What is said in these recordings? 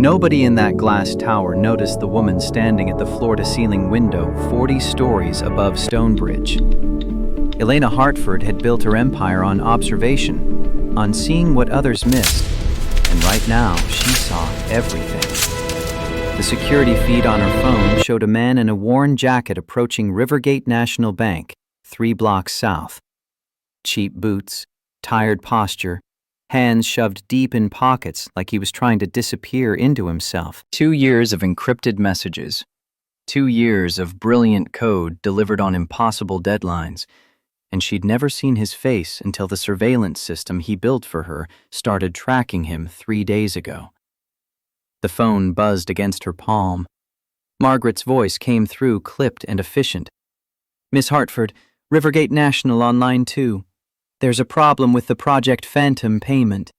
Nobody in that glass tower noticed the woman standing at the floor-to-ceiling window 40 stories above Stonebridge. Elena Hartford had built her empire on observation, on seeing what others missed, and right now she saw everything. The security feed on her phone showed a man in a worn jacket approaching Rivergate National Bank, 3 blocks south. Cheap boots, tired posture, hands shoved deep in pockets like he was trying to disappear into himself. 2 years of encrypted messages. 2 years of brilliant code delivered on impossible deadlines. And she'd never seen his face until the surveillance system he built for her started tracking him 3 days ago. The phone buzzed against her palm. Margaret's voice came through clipped and efficient. "Miss Hartford, Rivergate National on line 2. There's a problem with the Project Phantom payment."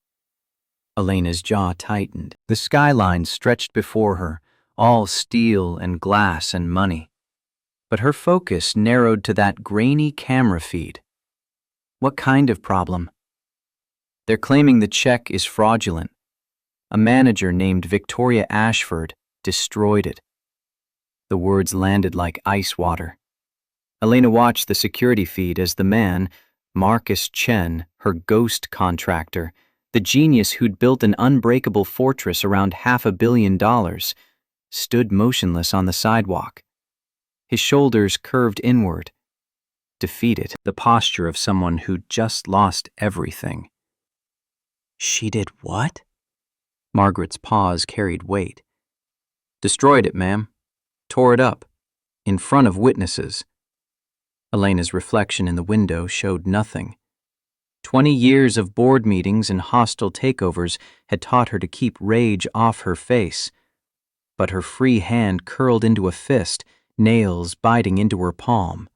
Elena's jaw tightened. The skyline stretched before her, all steel and glass and money. But her focus narrowed to that grainy camera feed. What kind of problem? "They're claiming the check is fraudulent. A manager named Victoria Ashford destroyed it." The words landed like ice water. Elena watched the security feed as the man, Marcus Chen, her ghost contractor, the genius who'd built an unbreakable fortress around $500 million, stood motionless on the sidewalk. His shoulders curved inward. Defeated, the posture of someone who'd just lost everything. "She did what?" Margaret's pause carried weight. "Destroyed it, ma'am. Tore it up. In front of witnesses." Elena's reflection in the window showed nothing. 20 years of board meetings and hostile takeovers had taught her to keep rage off her face. But her free hand curled into a fist, nails biting into her palm.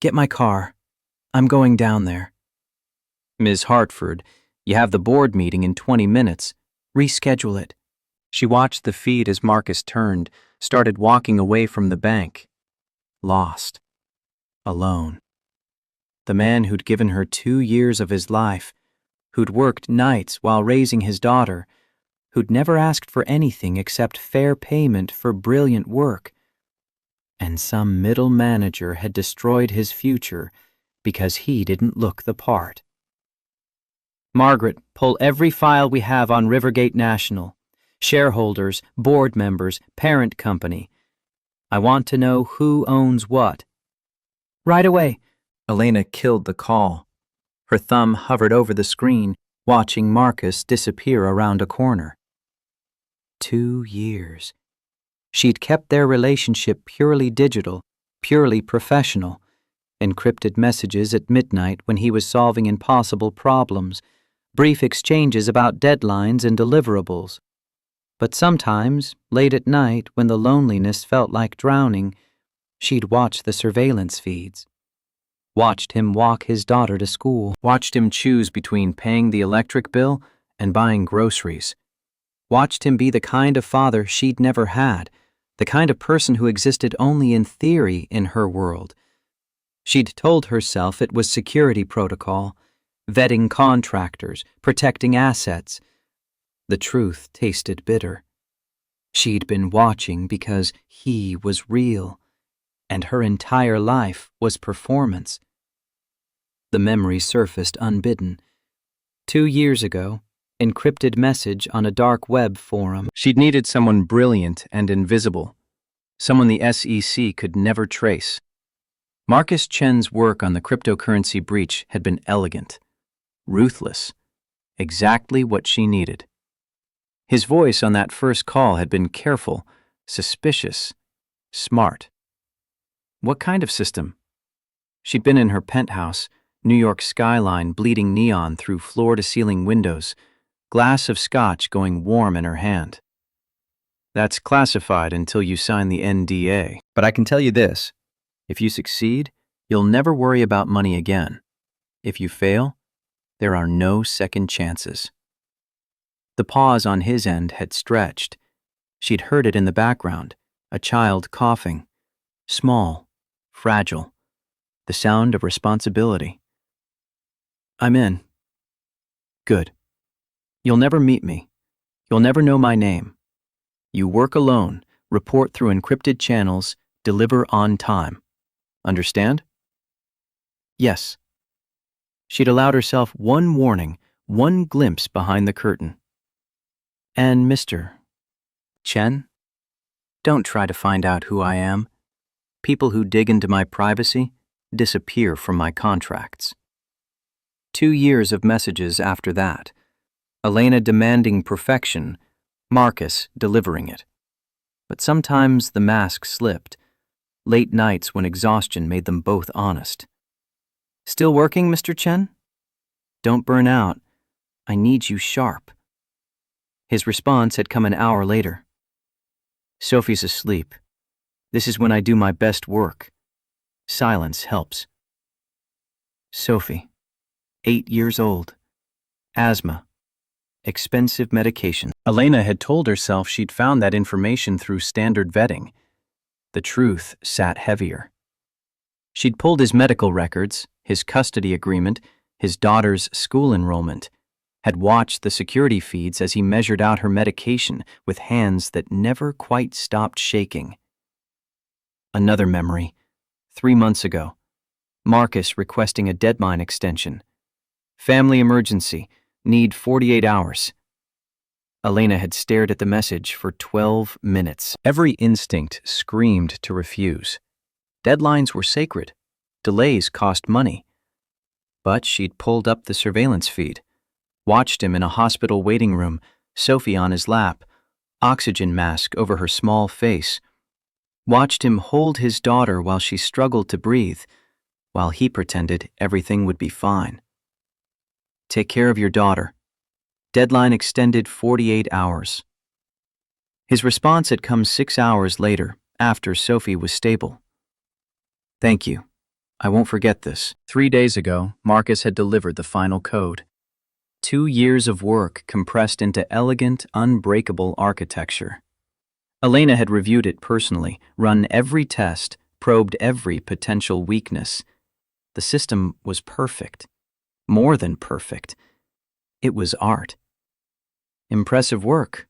"Get my car. I'm going down there." "Ms. Hartford, you have the board meeting in 20 minutes. Reschedule it." She watched the feed as Marcus turned, started walking away from the bank. Lost. Alone. The man who'd given her 2 years of his life, who'd worked nights while raising his daughter, who'd never asked for anything except fair payment for brilliant work. And some middle manager had destroyed his future because he didn't look the part. "Margaret, pull every file we have on Rivergate National. Shareholders, board members, parent company. I want to know who owns what." "Right away." Elena killed the call. Her thumb hovered over the screen, watching Marcus disappear around a corner. 2 years. She'd kept their relationship purely digital, purely professional. Encrypted messages at midnight when he was solving impossible problems, brief exchanges about deadlines and deliverables. But sometimes, late at night when the loneliness felt like drowning, she'd watch the surveillance feeds. Watched him walk his daughter to school. Watched him choose between paying the electric bill and buying groceries. Watched him be the kind of father she'd never had, the kind of person who existed only in theory in her world. She'd told herself it was security protocol, vetting contractors, protecting assets. The truth tasted bitter. She'd been watching because he was real, and her entire life was performance. The memory surfaced unbidden. 2 years ago, encrypted message on a dark web forum. She'd needed someone brilliant and invisible, someone the SEC could never trace. Marcus Chen's work on the cryptocurrency breach had been elegant, ruthless, exactly what she needed. His voice on that first call had been careful, suspicious, smart. What kind of system? She'd been in her penthouse, New York skyline bleeding neon through floor-to-ceiling windows, glass of scotch going warm in her hand. "That's classified until you sign the NDA. But I can tell you this. If you succeed, you'll never worry about money again. If you fail, there are no second chances." The pause on his end had stretched. She'd heard it in the background, a child coughing. Small, fragile, the sound of responsibility. "I'm in." "Good. You'll never meet me. You'll never know my name. You work alone, report through encrypted channels, deliver on time. Understand? Yes. She'd allowed herself one warning, one glimpse behind the curtain. And Mr. Chen, don't try to find out who I am. People who dig into my privacy disappear from my contracts. 2 years of messages after that. Elena demanding perfection, Marcus delivering it. But sometimes the mask slipped, late nights when exhaustion made them both honest. Still working, Mr. Chen? Don't burn out. I need you sharp. His response had come an hour later. Sophie's asleep. This is when I do my best work. Silence helps. Sophie, 8 years old. Asthma. Expensive medication. Elena had told herself she'd found that information through standard vetting. The truth sat heavier. She'd pulled his medical records, his custody agreement, his daughter's school enrollment, had watched the security feeds as he measured out her medication with hands that never quite stopped shaking. Another memory. 3 months ago. Marcus requesting a deadline extension. Family emergency. Need 48 hours. Elena had stared at the message for 12 minutes. Every instinct screamed to refuse. Deadlines were sacred. Delays cost money. But she'd pulled up the surveillance feed, watched him in a hospital waiting room, Sophie on his lap, oxygen mask over her small face. Watched him hold his daughter while she struggled to breathe, while he pretended everything would be fine. Take care of your daughter. Deadline extended 48 hours. His response had come 6 hours later, after Sophie was stable. Thank you. I won't forget this. 3 days ago, Marcus had delivered the final code. 2 years of work compressed into elegant, unbreakable architecture. Elena had reviewed it personally, run every test, probed every potential weakness. The system was perfect. More than perfect. It was art. Impressive work.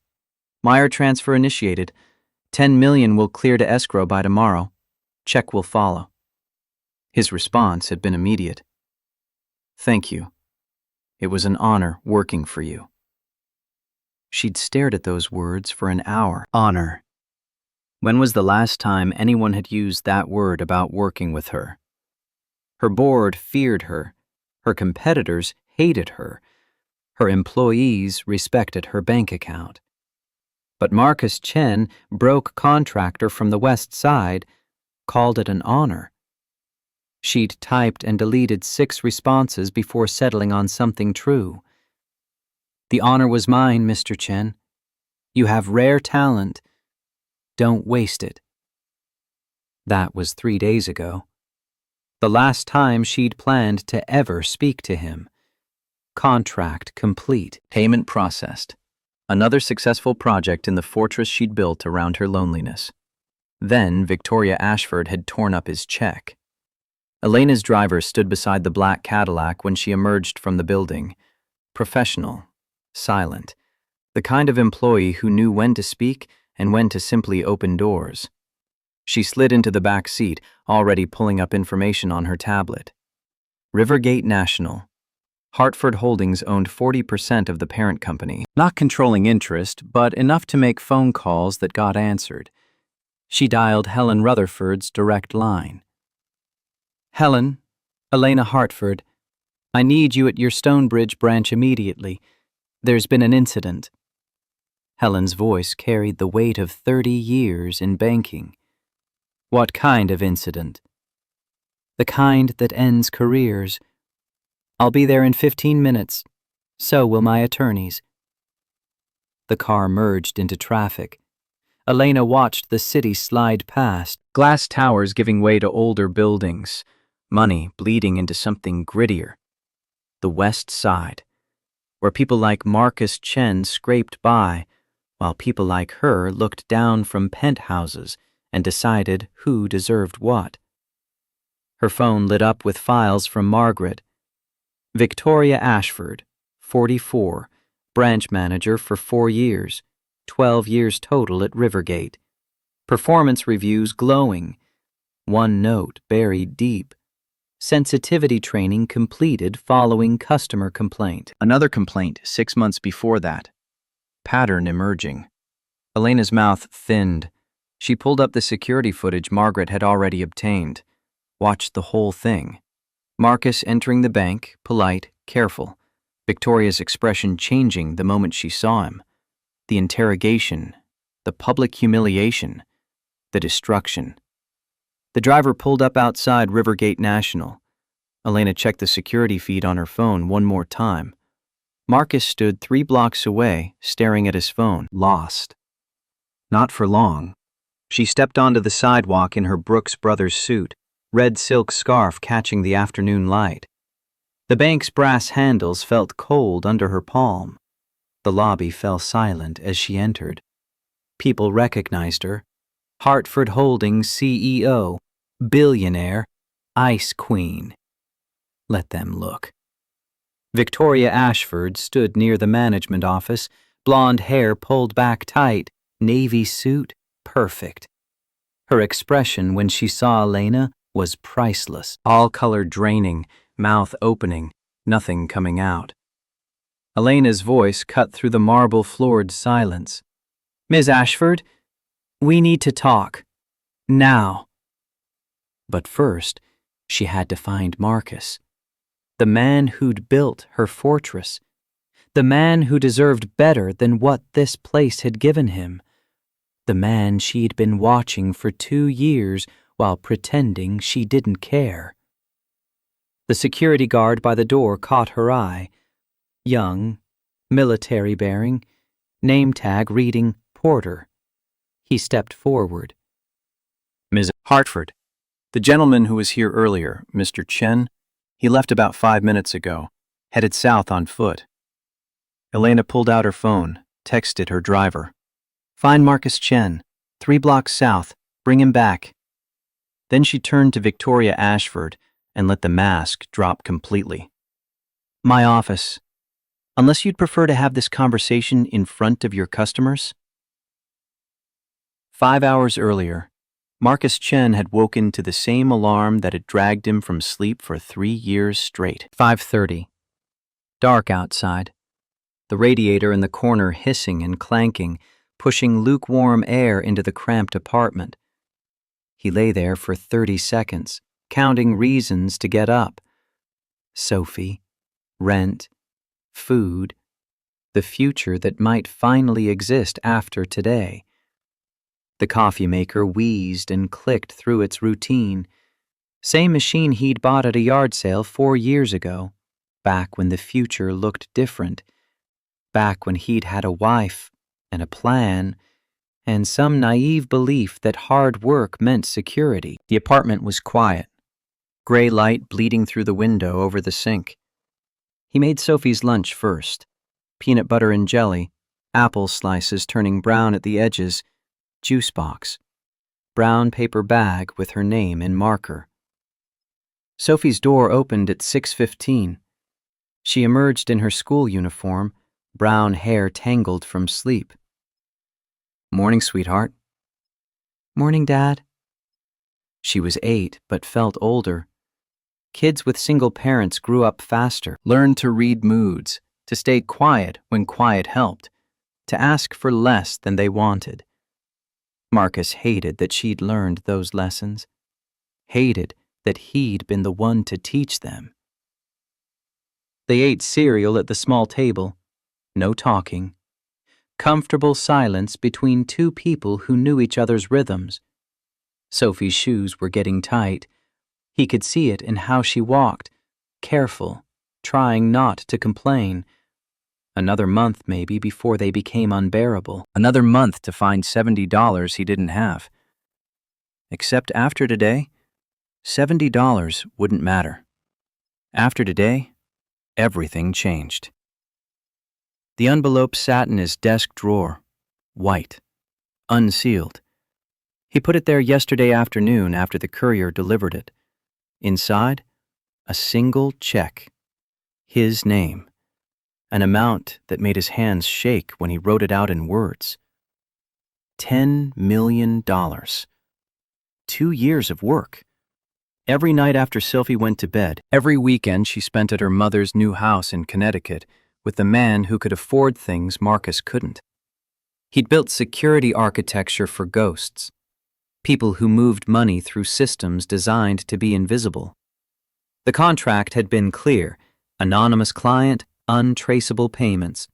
Wire transfer initiated. 10 million will clear to escrow by tomorrow. Check will follow. His response had been immediate. Thank you. It was an honor working for you. She'd stared at those words for an hour. Honor. When was the last time anyone had used that word about working with her? Her board feared her. Her competitors hated her. Her employees respected her bank account. But Marcus Chen, broke contractor from the West Side, called it an honor. She'd typed and deleted 6 responses before settling on something true. The honor was mine, Mr. Chen. You have rare talent. Don't waste it. That was 3 days ago. The last time she'd planned to ever speak to him. Contract complete. Payment processed. Another successful project in the fortress she'd built around her loneliness. Then Victoria Ashford had torn up his check. Elena's driver stood beside the black Cadillac when she emerged from the building. Professional, silent, the kind of employee who knew when to speak and when to simply open doors. She slid into the back seat, already pulling up information on her tablet. Rivergate National. Hartford Holdings owned 40% of the parent company, not controlling interest, but enough to make phone calls that got answered. She dialed Helen Rutherford's direct line. Helen, Elena Hartford, I need you at your Stonebridge branch immediately. There's been an incident. Helen's voice carried the weight of 30 years in banking. What kind of incident? The kind that ends careers. I'll be there in 15 minutes. So will my attorneys. The car merged into traffic. Elena watched the city slide past, glass towers giving way to older buildings, money bleeding into something grittier. The West Side, where people like Marcus Chen scraped by, while people like her looked down from penthouses and decided who deserved what. Her phone lit up with files from Margaret. Victoria Ashford, 44, Branch manager for 4 years, 12 years total at Rivergate. Performance reviews glowing. One note buried deep. Sensitivity training completed following customer complaint. Another complaint 6 months before that. Pattern emerging. Elena's mouth thinned. She pulled up the security footage Margaret had already obtained. Watched the whole thing. Marcus entering the bank, polite, careful. Victoria's expression changing the moment she saw him. The interrogation, the public humiliation, the destruction. The driver pulled up outside Rivergate National. Elena checked the security feed on her phone one more time. Marcus stood 3 blocks away, staring at his phone, lost. Not for long. She stepped onto the sidewalk in her Brooks Brothers suit, red silk scarf catching the afternoon light. The bank's brass handles felt cold under her palm. The lobby fell silent as she entered. People recognized her. Hartford Holdings CEO, billionaire, ice queen. Let them look. Victoria Ashford stood near the management office, blonde hair pulled back tight, navy suit, perfect. Her expression when she saw Elena was priceless, all color draining, mouth opening, nothing coming out. Elena's voice cut through the marble-floored silence. "Ms. Ashford, we need to talk. Now." But first, she had to find Marcus. The man who'd built her fortress. The man who deserved better than what this place had given him. The man she'd been watching for 2 years while pretending she didn't care. The security guard by the door caught her eye. Young, military bearing, name tag reading Porter. He stepped forward. "Ms. Hartford, the gentleman who was here earlier, Mr. Chen, he left about 5 minutes ago, headed south on foot." Elena pulled out her phone, texted her driver. "Find Marcus Chen, 3 blocks south, bring him back." Then she turned to Victoria Ashford and let the mask drop completely. "My office. Unless you'd prefer to have this conversation in front of your customers?" 5 hours earlier, Marcus Chen had woken to the same alarm that had dragged him from sleep for 3 years straight. 5:30. Dark outside. The radiator in the corner hissing and clanking, pushing lukewarm air into the cramped apartment. He lay there for 30 seconds, counting reasons to get up. Sophie, rent, food, the future that might finally exist after today. The coffee maker wheezed and clicked through its routine. Same machine he'd bought at a yard sale 4 years ago, back when the future looked different, back when he'd had a wife and a plan, and some naive belief that hard work meant security. The apartment was quiet, gray light bleeding through the window over the sink. He made Sophie's lunch first. Peanut butter and jelly, apple slices turning brown at the edges, juice box, brown paper bag with her name in marker. Sophie's door opened at 6:15. She emerged in her school uniform, brown hair tangled from sleep. "Morning, sweetheart." "Morning, Dad." She was 8, but felt older. Kids with single parents grew up faster, learned to read moods, to stay quiet when quiet helped, to ask for less than they wanted. Marcus hated that she'd learned those lessons, hated that he'd been the one to teach them. They ate cereal at the small table, no talking. Comfortable silence between 2 people who knew each other's rhythms. Sophie's shoes were getting tight. He could see it in how she walked, careful, trying not to complain. Another month maybe before they became unbearable. Another month to find $70 he didn't have. Except after today, $70 wouldn't matter. After today, everything changed. The envelope sat in his desk drawer, white, unsealed. He put it there yesterday afternoon after the courier delivered it. Inside, a single check. His name. an amount that made his hands shake when he wrote it out in words. $10 million. 2 years of work. Every night after Sophie went to bed, every weekend she spent at her mother's new house in Connecticut with the man who could afford things Marcus couldn't. He'd built security architecture for ghosts, people who moved money through systems designed to be invisible. The contract had been clear: anonymous client, untraceable payments.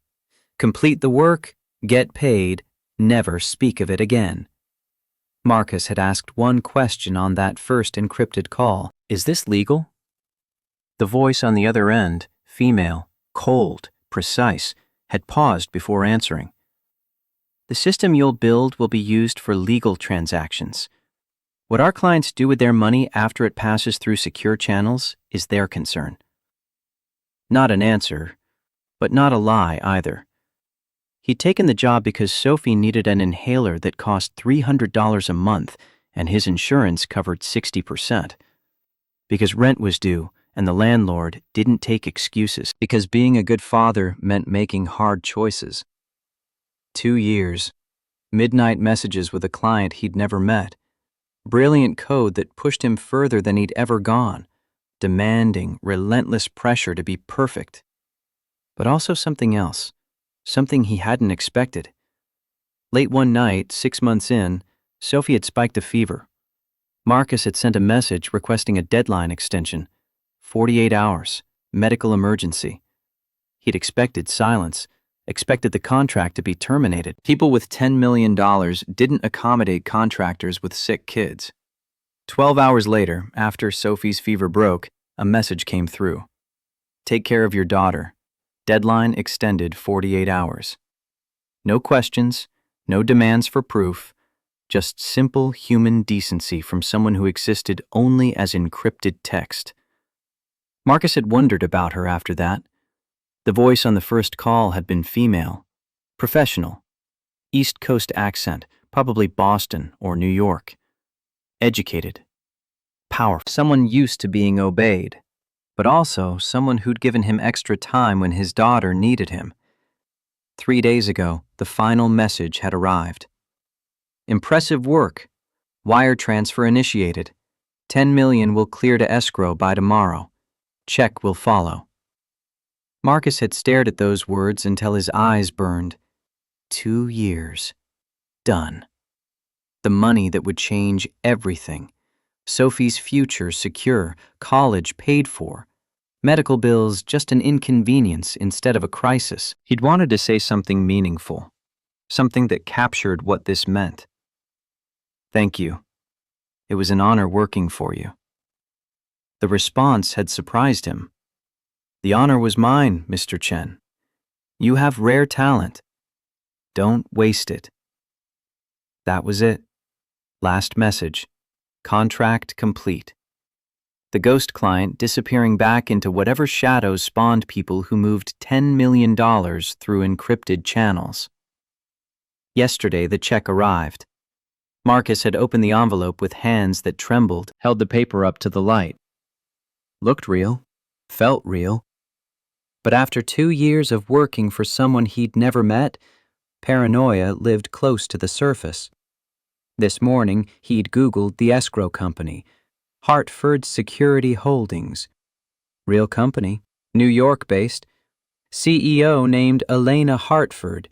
Complete the work, get paid, never speak of it again. Marcus had asked one question on that first encrypted call: "Is this legal?" The voice on the other end, female, cold, precise, had paused before answering. "The system you'll build will be used for legal transactions. What our clients do with their money after it passes through secure channels is their concern." Not an answer, but not a lie either. He'd taken the job because Sophie needed an inhaler that cost $300 a month and his insurance covered 60%. Because rent was due and the landlord didn't take excuses. Because being a good father meant making hard choices. 2 years. Midnight messages with a client he'd never met. Brilliant code that pushed him further than he'd ever gone. Demanding, relentless pressure to be perfect. But also something else. Something he hadn't expected. Late one night, 6 months in, Sophie had spiked a fever. Marcus had sent a message requesting a deadline extension. 48 hours. Medical emergency. He'd expected silence, expected the contract to be terminated. People with $10 million didn't accommodate contractors with sick kids. 12 hours later, after Sophie's fever broke, a message came through. "Take care of your daughter. Deadline extended 48 hours. No questions, no demands for proof, just simple human decency from someone who existed only as encrypted text. Marcus had wondered about her after that. The voice on the first call had been female, professional, East Coast accent, probably Boston or New York. Educated, powerful, someone used to being obeyed, but also someone who'd given him extra time when his daughter needed him. 3 days ago, the final message had arrived. Impressive work. Wire transfer initiated. 10 million will clear to escrow by tomorrow. Check will follow. Marcus had stared at those words until his eyes burned. 2 years. Done. The money that would change everything. Sophie's future secure, college paid for. Medical bills just an inconvenience instead of a crisis. He'd wanted to say something meaningful, something that captured what this meant. "Thank you. It was an honor working for you." The response had surprised him. "The honor was mine, Mr. Chen. You have rare talent. Don't waste it." That was it. Last message. Contract complete. The ghost client disappearing back into whatever shadows spawned people who moved $10 million through encrypted channels. Yesterday, the check arrived. Marcus had opened the envelope with hands that trembled, held the paper up to the light. Looked real, felt real. But after 2 years of working for someone he'd never met, paranoia lived close to the surface. This morning, he'd Googled the escrow company, Hartford Security Holdings. Real company, New York-based. CEO named Elena Hartford.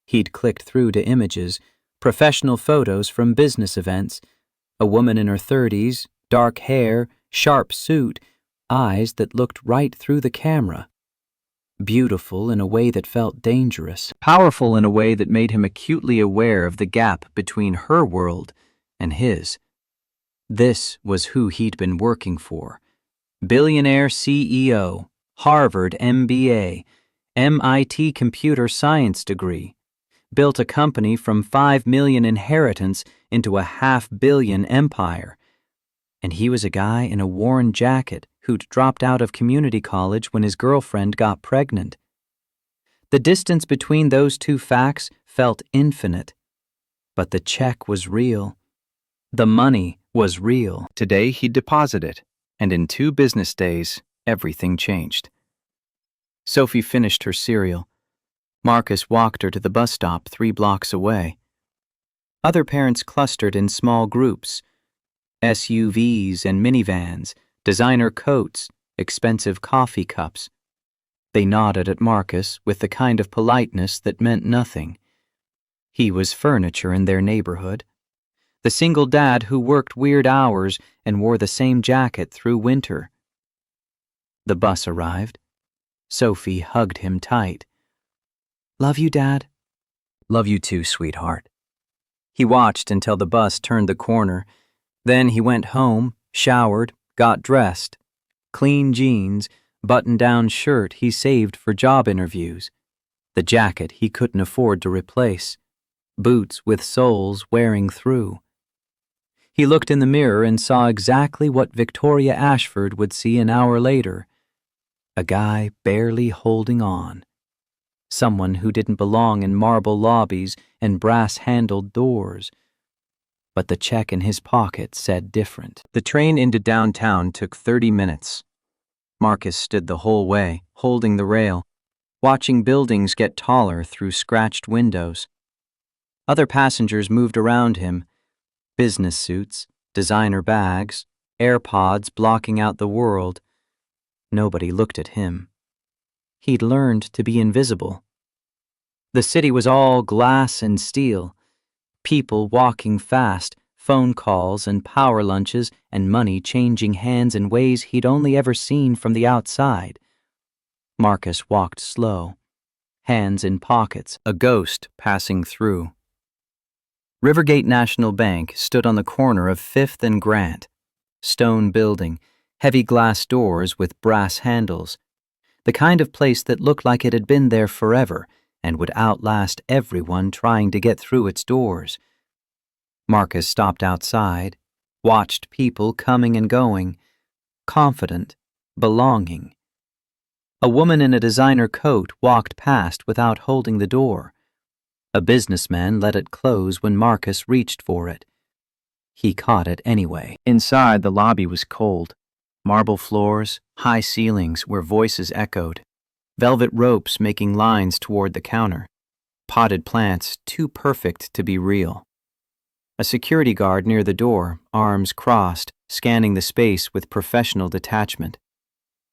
He'd clicked through to images, professional photos from business events, a woman in her 30s, dark hair, sharp suit, eyes that looked right through the camera. Beautiful in a way that felt dangerous, powerful in a way that made him acutely aware of the gap between her world and his. This was who he'd been working for. Billionaire CEO, Harvard MBA, MIT computer science degree. Built a company from 5 million inheritance into a $500 million empire. And he was a guy in a worn jacket who'd dropped out of community college when his girlfriend got pregnant. The distance between those two facts felt infinite. But the check was real. The money was real. Today he'd deposit it, and in 2 business days, everything changed. Sophie finished her cereal. Marcus walked her to the bus stop 3 blocks away. Other parents clustered in small groups, SUVs and minivans, designer coats, expensive coffee cups. They nodded at Marcus with the kind of politeness that meant nothing. He was furniture in their neighborhood. The single dad who worked weird hours and wore the same jacket through winter. The bus arrived. Sophie hugged him tight. "Love you, Dad." "Love you too, sweetheart." He watched until the bus turned the corner. Then he went home, showered, got dressed. Clean jeans, button-down shirt he saved for job interviews. The jacket he couldn't afford to replace. Boots with soles wearing through. He looked in the mirror and saw exactly what Victoria Ashford would see an hour later. A guy barely holding on. Someone who didn't belong in marble lobbies and brass-handled doors. But the check in his pocket said different. The train into downtown took 30 minutes. Marcus stood the whole way, holding the rail, watching buildings get taller through scratched windows. Other passengers moved around him. Business suits, designer bags, AirPods blocking out the world. Nobody looked at him. He'd learned to be invisible. The city was all glass and steel. People walking fast, phone calls and power lunches and money changing hands in ways he'd only ever seen from the outside. Marcus walked slow, hands in pockets, a ghost passing through. Rivergate National Bank stood on the corner of 5th and Grant. Stone building, heavy glass doors with brass handles. The kind of place that looked like it had been there forever and would outlast everyone trying to get through its doors. Marcus stopped outside, watched people coming and going, confident, belonging. A woman in a designer coat walked past without holding the door. A businessman let it close when Marcus reached for it. He caught it anyway. Inside, the lobby was cold. Marble floors, high ceilings where voices echoed. Velvet ropes making lines toward the counter. Potted plants too perfect to be real. A security guard near the door, arms crossed, scanning the space with professional detachment.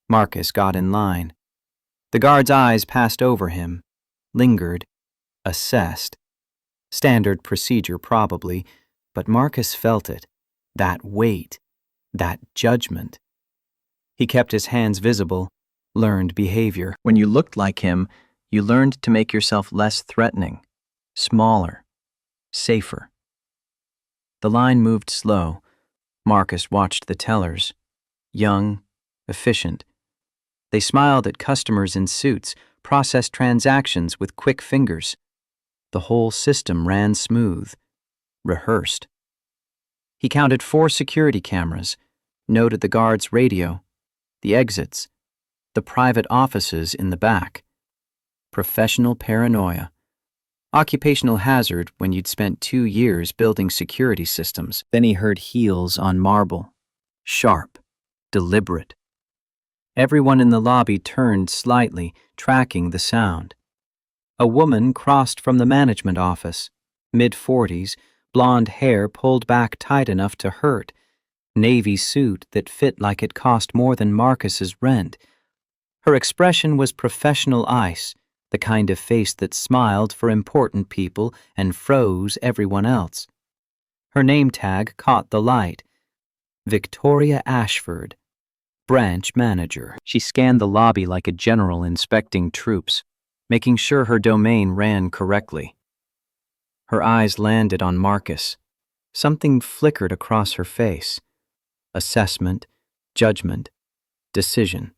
Marcus got in line. The guard's eyes passed over him, lingered, assessed. Standard procedure probably, but Marcus felt it. That weight, that judgment. He kept his hands visible, learned behavior. When you looked like him, you learned to make yourself less threatening, smaller, safer. The line moved slow. Marcus watched the tellers. Young, efficient. They smiled at customers in suits, processed transactions with quick fingers. The whole system ran smooth, rehearsed. He counted 4 security cameras, noted the guard's radio, the exits, the private offices in the back. Professional paranoia. Occupational hazard when you'd spent 2 years building security systems. Then he heard heels on marble. Sharp, deliberate. Everyone in the lobby turned slightly, tracking the sound. A woman crossed from the management office, mid-40s, blonde hair pulled back tight enough to hurt, navy suit that fit like it cost more than Marcus's rent. Her expression was professional ice, the kind of face that smiled for important people and froze everyone else. Her name tag caught the light. Victoria Ashford, branch manager. She scanned the lobby like a general inspecting troops, making sure her domain ran correctly. Her eyes landed on Marcus. Something flickered across her face. Assessment, judgment, decision.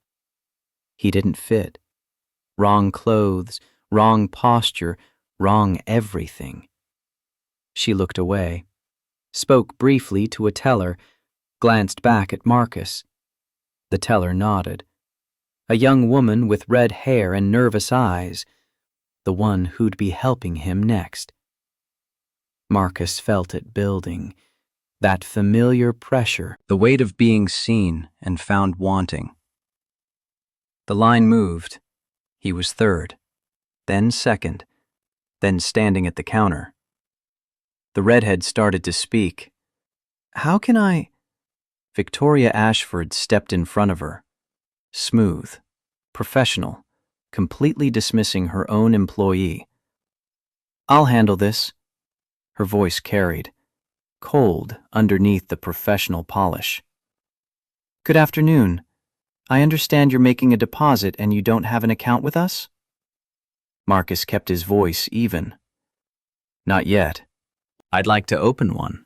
He didn't fit. Wrong clothes, wrong posture, wrong everything. She looked away, spoke briefly to a teller, glanced back at Marcus. The teller nodded. A young woman with red hair and nervous eyes, the one who'd be helping him next. Marcus felt it building, that familiar pressure, the weight of being seen and found wanting. The line moved. He was third, then second, then standing at the counter. The redhead started to speak. "How can I—" Victoria Ashford stepped in front of her, smooth, professional, completely dismissing her own employee. "I'll handle this." Her voice carried, cold underneath the professional polish. "Good afternoon. I understand you're making a deposit and you don't have an account with us?" Marcus kept his voice even. "Not yet. I'd like to open one."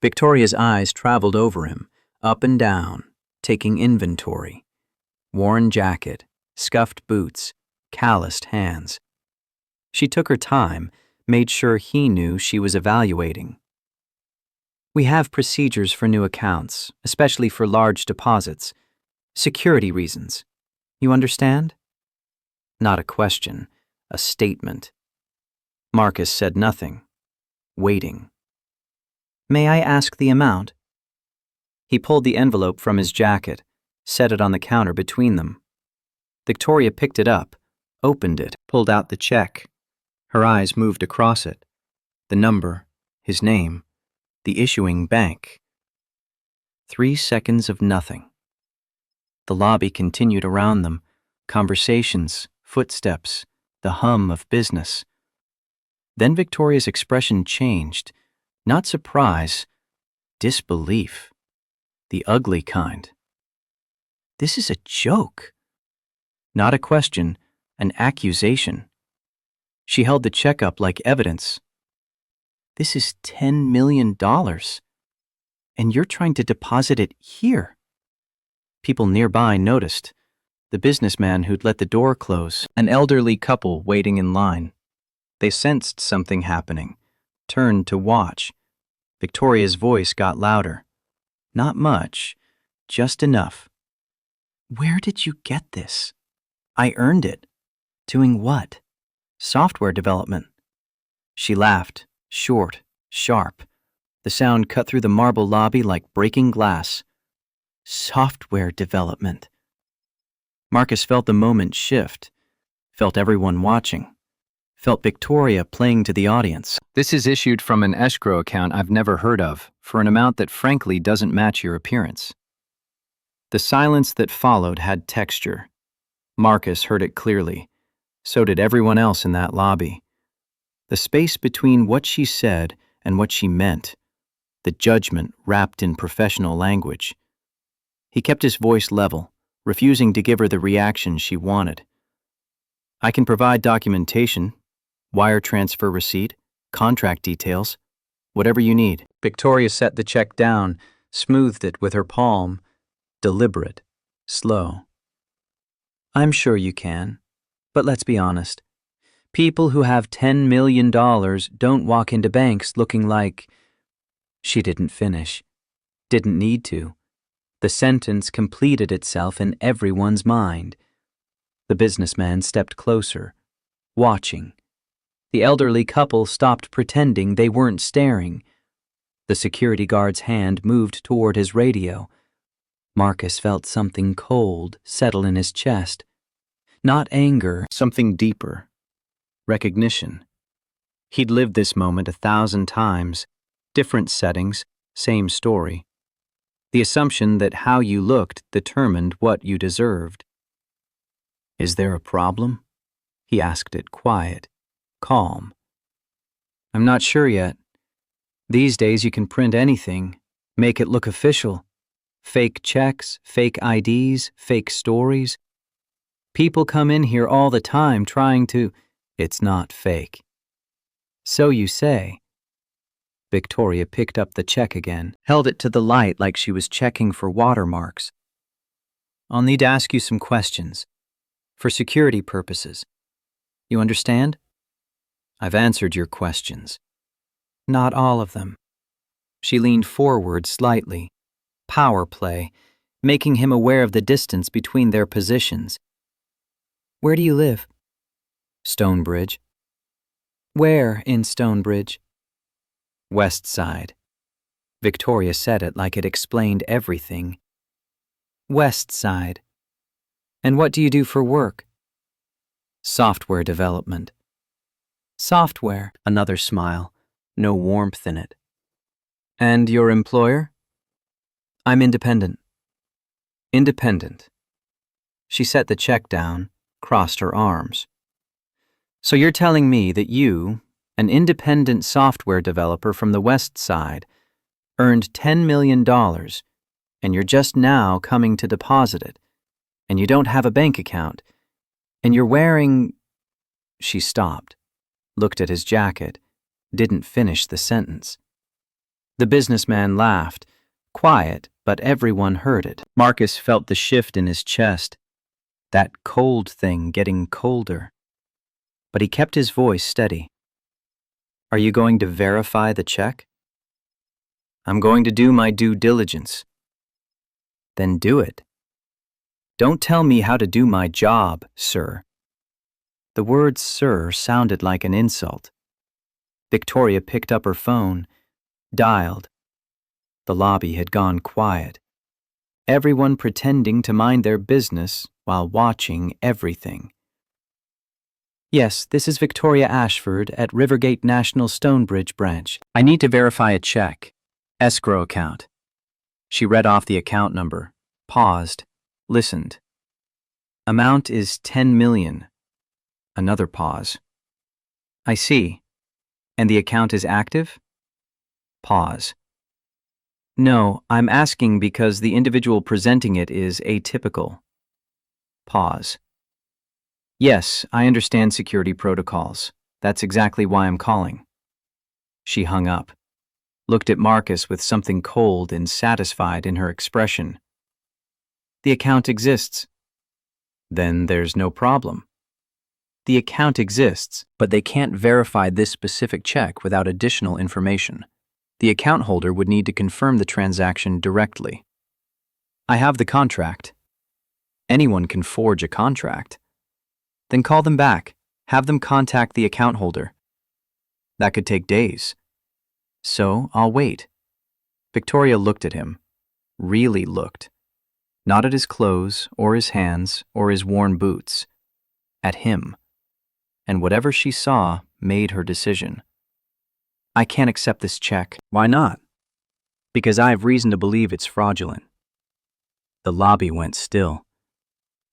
Victoria's eyes traveled over him, up and down, taking inventory. Worn jacket, scuffed boots, calloused hands. She took her time, made sure he knew she was evaluating. "We have procedures for new accounts, especially for large deposits. Security reasons. You understand?" Not a question, a statement. Marcus said nothing, waiting. "May I ask the amount?" He pulled the envelope from his jacket, set it on the counter between them. Victoria picked it up, opened it, pulled out the check. Her eyes moved across it. The number, his name, the issuing bank. 3 seconds of nothing. The lobby continued around them, conversations, footsteps, the hum of business. Then Victoria's expression changed, not surprise, disbelief. The ugly kind. "This is a joke." Not a question, an accusation. She held the check up like evidence. "This is $10 million, and you're trying to deposit it here." People nearby noticed. The businessman who'd let the door close, an elderly couple waiting in line. They sensed something happening, turned to watch. Victoria's voice got louder. Not much, just enough. "Where did you get this?" "I earned it." "Doing what?" "Software development." She laughed, short, sharp. The sound cut through the marble lobby like breaking glass. "Software development." Marcus felt the moment shift, felt everyone watching, felt Victoria playing to the audience. "This is issued from an escrow account I've never heard of, for an amount that frankly doesn't match your appearance." The silence that followed had texture. Marcus heard it clearly. So did everyone else in that lobby. The space between what she said and what she meant. The judgment wrapped in professional language. He kept his voice level, refusing to give her the reaction she wanted. "I can provide documentation, wire transfer receipt, contract details, whatever you need." Victoria set the check down, smoothed it with her palm, deliberate, slow. "I'm sure you can, but let's be honest. People who have $10 million don't walk into banks looking like—" She didn't finish. Didn't need to. The sentence completed itself in everyone's mind. The businessman stepped closer, watching. The elderly couple stopped pretending they weren't staring. The security guard's hand moved toward his radio. Marcus felt something cold settle in his chest. Not anger, something deeper. Recognition. He'd lived this moment 1,000 times. Different settings, same story. The assumption that how you looked determined what you deserved. "Is there a problem?" He asked it quiet, calm. "I'm not sure yet. These days you can print anything, make it look official. Fake checks, fake IDs, fake stories. People come in here all the time trying to—" "It's not fake." "So you say." Victoria picked up the check again, held it to the light like she was checking for watermarks. "I'll need to ask you some questions. For security purposes. You understand?" "I've answered your questions." "Not all of them." She leaned forward slightly. Power play, making him aware of the distance between their positions. "Where do you live?" "Stonebridge." "Where in Stonebridge?" "West Side." Victoria said it like it explained everything. "West Side. And what do you do for work?" Software development. Software. Another smile. No warmth in it. And your employer? I'm independent. Independent. She set the check down, crossed her arms. So you're telling me that you, an independent software developer from the West Side, earned $10 million, and you're just now coming to deposit it, and you don't have a bank account, and you're wearing... She stopped, looked at his jacket, didn't finish the sentence. The businessman laughed, quiet, but everyone heard it. Marcus felt the shift in his chest, that cold thing getting colder. But he kept his voice steady. Are you going to verify the check? I'm going to do my due diligence. Then do it. Don't tell me how to do my job, sir. The word sir sounded like an insult. Victoria picked up her phone, dialed. The lobby had gone quiet. Everyone pretending to mind their business while watching everything. Yes, this is Victoria Ashford at Rivergate National Stonebridge branch. I need to verify a check. Escrow account. She read off the account number, paused, listened. Amount is 10 million. Another pause. I see. And the account is active? Pause. No, I'm asking because the individual presenting it is atypical. Pause. Yes, I understand security protocols. That's exactly why I'm calling. She hung up, looked at Marcus with something cold and satisfied in her expression. The account exists. Then there's no problem. The account exists, but they can't verify this specific check without additional information. The account holder would need to confirm the transaction directly. I have the contract. Anyone can forge a contract. Then call them back. Have them contact the account holder. That could take days. So I'll wait. Victoria looked at him. Really looked. Not at his clothes, or his hands, or his worn boots. At him. And whatever she saw made her decision. I can't accept this check. Why not? Because I have reason to believe it's fraudulent. The lobby went still.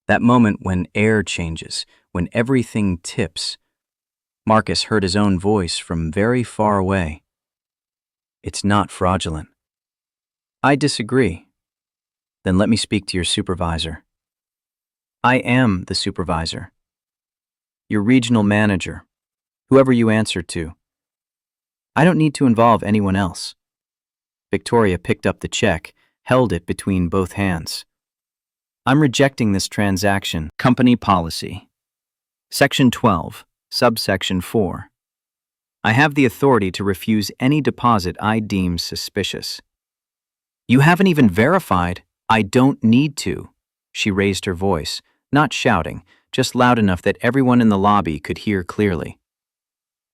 That moment when air changes, when everything tips. Marcus heard his own voice from very far away. It's not fraudulent. I disagree. Then let me speak to your supervisor. I am the supervisor. Your regional manager, whoever you answer to. I don't need to involve anyone else. Victoria picked up the check, held it between both hands. I'm rejecting this transaction. Company policy. Section 12, subsection 4. I have the authority to refuse any deposit I deem suspicious. You haven't even verified. I don't need to. She raised her voice, not shouting, just loud enough that everyone in the lobby could hear clearly.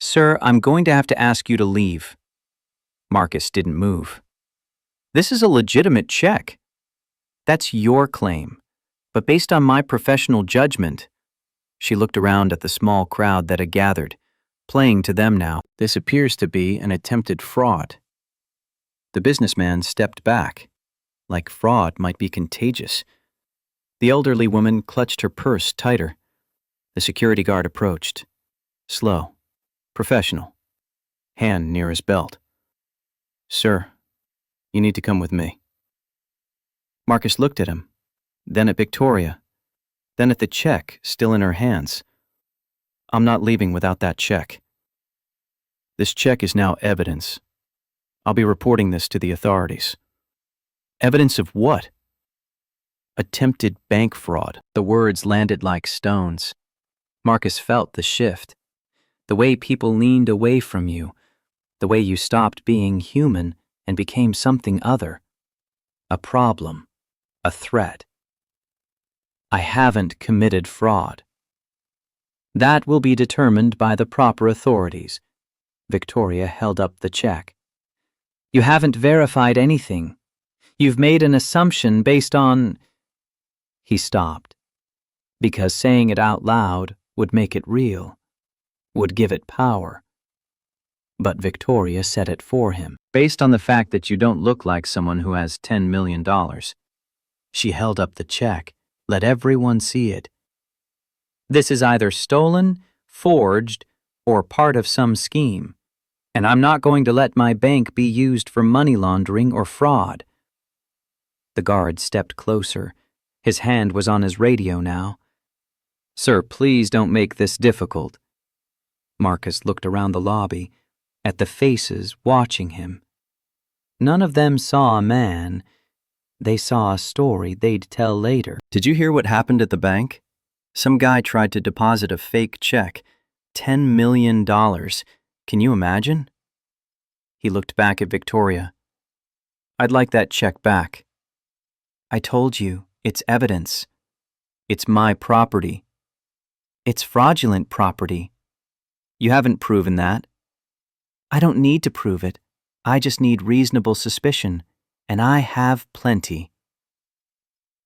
Sir, I'm going to have to ask you to leave. Marcus didn't move. This is a legitimate check. That's your claim. But based on my professional judgment, she looked around at the small crowd that had gathered, playing to them now. This appears to be an attempted fraud. The businessman stepped back, like fraud might be contagious. The elderly woman clutched her purse tighter. The security guard approached. Slow, professional, hand near his belt. Sir, you need to come with me. Marcus looked at him, then at Victoria, then at the check still in her hands. I'm not leaving without that check. This check is now evidence. I'll be reporting this to the authorities. Evidence of what? Attempted bank fraud. The words landed like stones. Marcus felt the shift. The way people leaned away from you. The way you stopped being human and became something other. A problem. A threat. I haven't committed fraud. That will be determined by the proper authorities. Victoria held up the check. You haven't verified anything. You've made an assumption based on... He stopped, because saying it out loud would make it real, would give it power. But Victoria said it for him, based on the fact that you don't look like someone who has $10 million. She held up the check, let everyone see it. This is either stolen, forged, or part of some scheme, and I'm not going to let my bank be used for money laundering or fraud. The guard stepped closer. His hand was on his radio now. Sir, please don't make this difficult. Marcus looked around the lobby, at the faces watching him. None of them saw a man. They saw a story they'd tell later. Did you hear what happened at the bank? Some guy tried to deposit a fake check, $10 million. Can you imagine? He looked back at Victoria. I'd like that check back. I told you, it's evidence. It's my property. It's fraudulent property. You haven't proven that. I don't need to prove it. I just need reasonable suspicion, and I have plenty.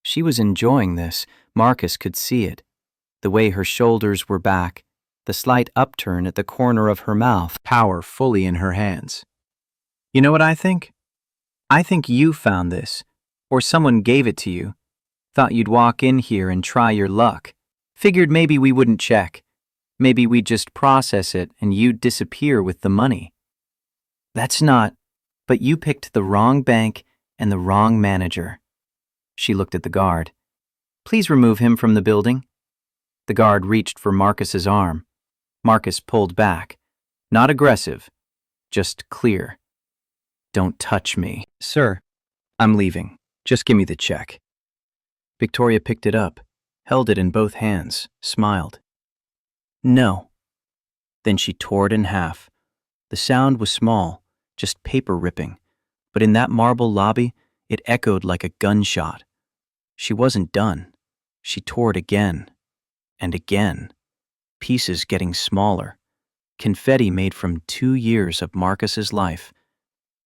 She was enjoying this. Marcus could see it. The way her shoulders were back, the slight upturn at the corner of her mouth, power fully in her hands. You know what I think? I think you found this, or someone gave it to you. Thought you'd walk in here and try your luck. Figured maybe we wouldn't check. Maybe we'd just process it and you'd disappear with the money. That's not, but you picked the wrong bank and the wrong manager. She looked at the guard. Please remove him from the building. The guard reached for Marcus's arm. Marcus pulled back. Not aggressive, just clear. Don't touch me. Sir, I'm leaving. Just give me the check. Victoria picked it up, held it in both hands, smiled. No. Then she tore it in half. The sound was small, just paper ripping, but in that marble lobby, it echoed like a gunshot. She wasn't done. She tore it again, and again, pieces getting smaller, confetti made from 2 years of Marcus's life.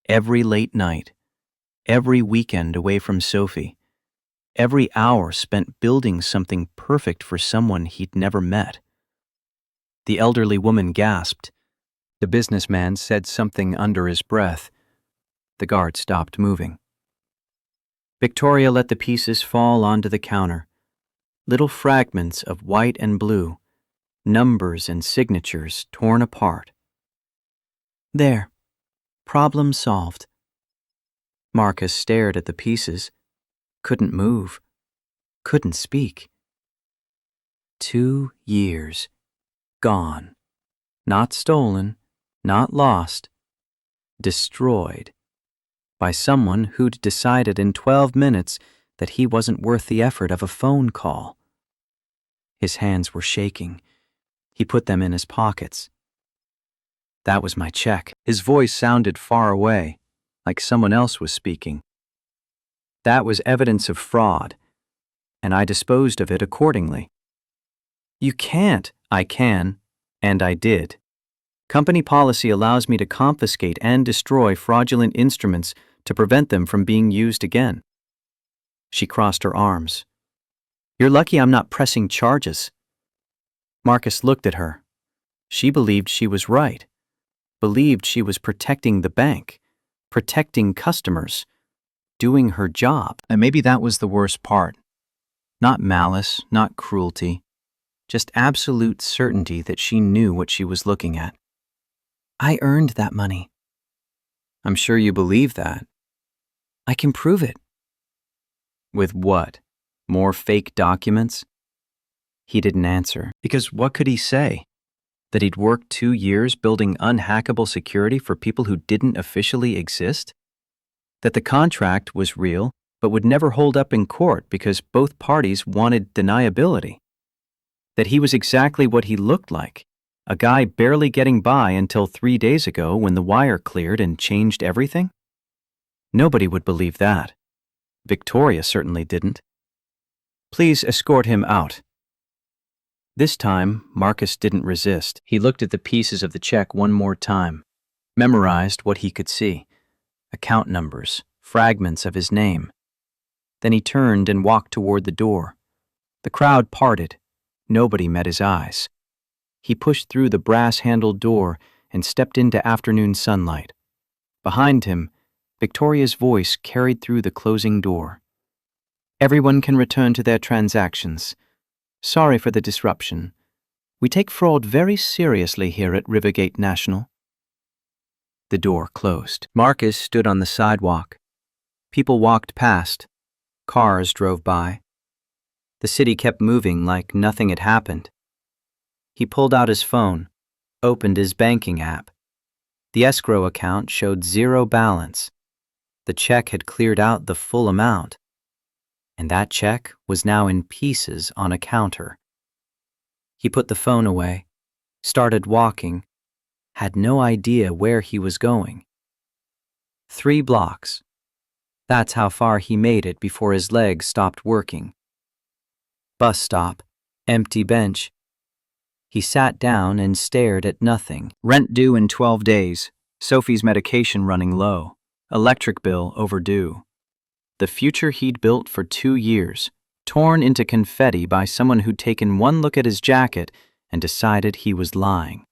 Every late night, every weekend away from Sophie, every hour spent building something perfect for someone he'd never met. The elderly woman gasped. The businessman said something under his breath. The guard stopped moving. Victoria let the pieces fall onto the counter. Little fragments of white and blue, numbers and signatures torn apart. There. Problem solved. Marcus stared at the pieces. Couldn't move. Couldn't speak. 2 years. Gone. Not stolen. Not lost. Destroyed. By someone who'd decided in 12 minutes that he wasn't worth the effort of a phone call. His hands were shaking. He put them in his pockets. That was my check. His voice sounded far away, like someone else was speaking. That was evidence of fraud, and I disposed of it accordingly. You can't. I can, and I did. Company policy allows me to confiscate and destroy fraudulent instruments to prevent them from being used again. She crossed her arms. You're lucky I'm not pressing charges. Marcus looked at her. She believed she was right. Believed she was protecting the bank, protecting customers, doing her job. And maybe that was the worst part. Not malice, not cruelty, just absolute certainty that she knew what she was looking at. I earned that money. I'm sure you believe that. I can prove it. With what? More fake documents? He didn't answer, because what could he say? That he'd worked 2 years building unhackable security for people who didn't officially exist? That the contract was real, but would never hold up in court because both parties wanted deniability? That he was exactly what he looked like, a guy barely getting by until 3 days ago when the wire cleared and changed everything? Nobody would believe that. Victoria certainly didn't. Please escort him out. This time, Marcus didn't resist. He looked at the pieces of the check one more time, memorized what he could see, account numbers, fragments of his name. Then he turned and walked toward the door. The crowd parted. Nobody met his eyes. He pushed through the brass-handled door and stepped into afternoon sunlight. Behind him, Victoria's voice carried through the closing door. Everyone can return to their transactions. Sorry for the disruption. We take fraud very seriously here at Rivergate National. The door closed. Marcus stood on the sidewalk. People walked past. Cars drove by. The city kept moving like nothing had happened. He pulled out his phone, opened his banking app. The escrow account showed zero balance. The check had cleared out the full amount, and that check was now in pieces on a counter. He put the phone away, started walking, had no idea where he was going. 3 blocks. That's how far he made it before his legs stopped working. Bus stop, empty bench. He sat down and stared at nothing. Rent due in 12 days, Sophie's medication running low, electric bill overdue. The future he'd built for 2 years, torn into confetti by someone who'd taken one look at his jacket and decided he was lying.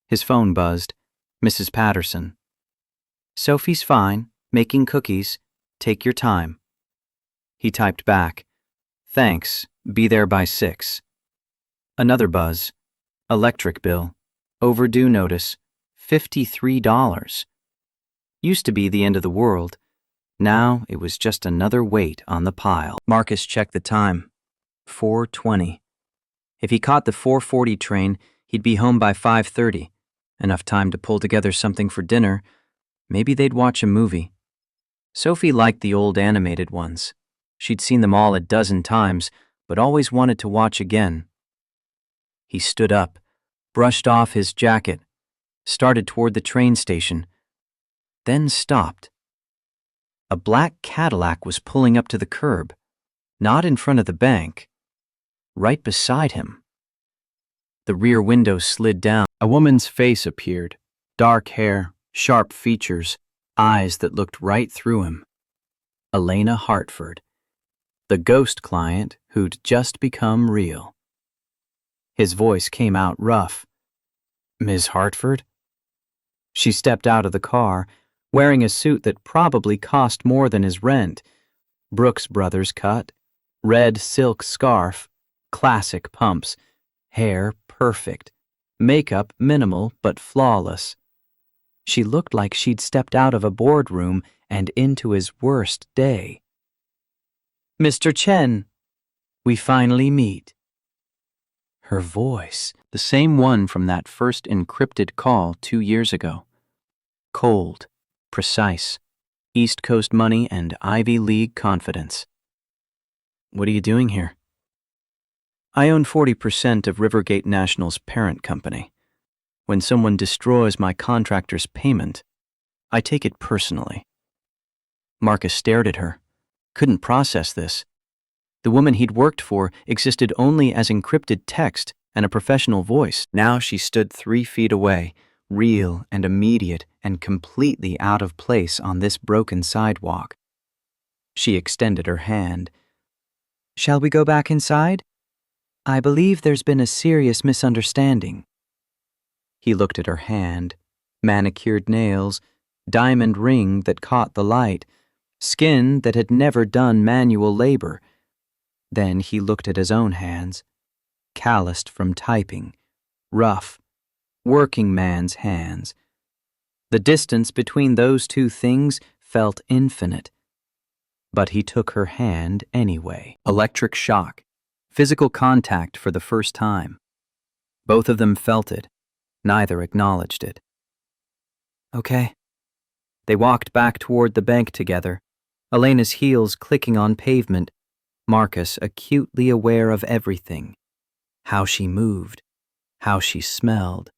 His phone buzzed. Mrs. Patterson. Sophie's fine, making cookies. Take your time. He typed back. Thanks, be there by 6. Another buzz. Electric bill. Overdue notice. $53. Used to be the end of the world. Now it was just another weight on the pile. Marcus checked the time. 4:20. If he caught the 4:40 train, he'd be home by 5:30. Enough time to pull together something for dinner. Maybe they'd watch a movie. Sophie liked the old animated ones. She'd seen them all a dozen times, but always wanted to watch again. He stood up, brushed off his jacket, started toward the train station, then stopped. A black Cadillac was pulling up to the curb, not in front of the bank, right beside him. The rear window slid down. A woman's face appeared, dark hair, sharp features, eyes that looked right through him. Elena Hartford, the ghost client who'd just become real. His voice came out rough. Ms. Hartford? She stepped out of the car, wearing a suit that probably cost more than his rent. Brooks Brothers cut, red silk scarf, classic pumps, hair perfect, makeup minimal but flawless. She looked like she'd stepped out of a boardroom and into his worst day. Mr. Chen, we finally meet. Her voice, the same one from that first encrypted call 2 years ago. Cold, precise, East Coast money and Ivy League confidence. What are you doing here? I own 40% of Rivergate National's parent company. When someone destroys my contractor's payment, I take it personally. Marcus stared at her, couldn't process this. The woman he'd worked for existed only as encrypted text and a professional voice. Now she stood 3 feet away, real and immediate and completely out of place on this broken sidewalk. She extended her hand. Shall we go back inside? I believe there's been a serious misunderstanding. He looked at her hand, manicured nails, diamond ring that caught the light, skin that had never done manual labor. Then he looked at his own hands, calloused from typing, rough, working man's hands. The distance between those two things felt infinite. But he took her hand anyway. Electric shock, physical contact for the first time. Both of them felt it. Neither acknowledged it. Okay. They walked back toward the bank together, Elena's heels clicking on pavement, Marcus acutely aware of everything. How she moved, how she smelled.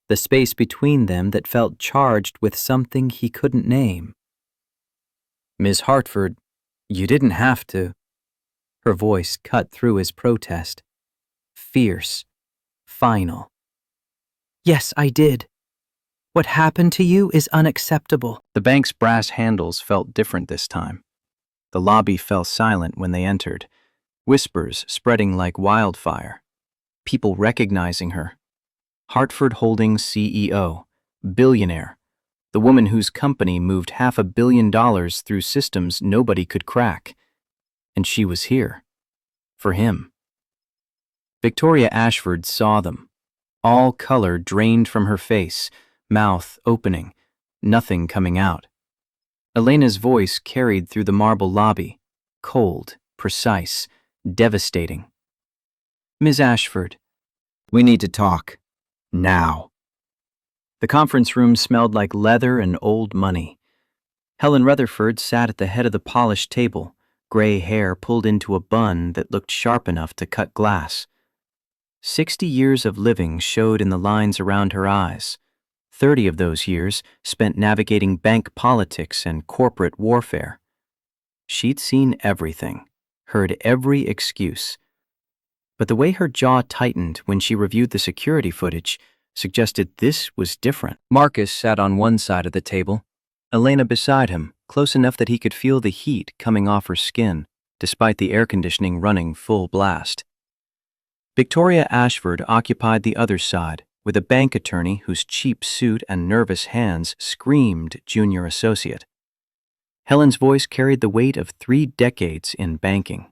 The space between them that felt charged with something he couldn't name. Ms. Hartford, you didn't have to. Her voice cut through his protest. Fierce, final. Yes, I did. What happened to you is unacceptable. The bank's brass handles felt different this time. The lobby fell silent when they entered. whispers spreading like wildfire, people recognizing her. Hartford Holdings CEO, billionaire, the woman whose company moved $500 million through systems nobody could crack. And she was here. For him. Victoria Ashford saw them. All color drained from her face, mouth opening, nothing coming out. Elena's voice carried through the marble lobby, cold, precise, devastating. Ms. Ashford, we need to talk. Now. The conference room smelled like leather and old money. Helen Rutherford sat at the head of the polished table, gray hair pulled into a bun that looked sharp enough to cut glass. 60 years of living showed in the lines around her eyes. 30 of those years spent navigating bank politics and corporate warfare. She'd seen everything, heard every excuse. But the way her jaw tightened when she reviewed the security footage suggested this was different. Marcus sat on one side of the table, Elena beside him, close enough that he could feel the heat coming off her skin, despite the air conditioning running full blast. Victoria Ashford occupied the other side, with a bank attorney whose cheap suit and nervous hands screamed junior associate. Helen's voice carried the weight of 3 decades in banking.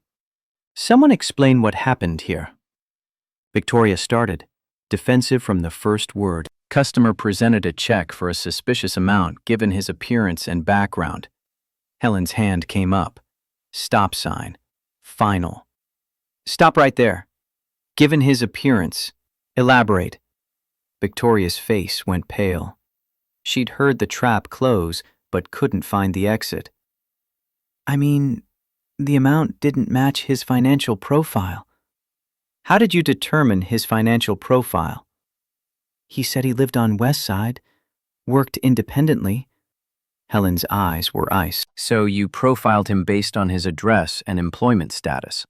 Someone explain what happened here. Victoria started, defensive from the first word. Customer presented a check for a suspicious amount given his appearance and background. Helen's hand came up. Stop sign. Final. Stop right there. Given his appearance. Elaborate. Victoria's face went pale. She'd heard the trap close, but couldn't find the exit. I mean, the amount didn't match his financial profile. How did you determine his financial profile? He said he lived on West Side, worked independently. Helen's eyes were ice. So you profiled him based on his address and employment status.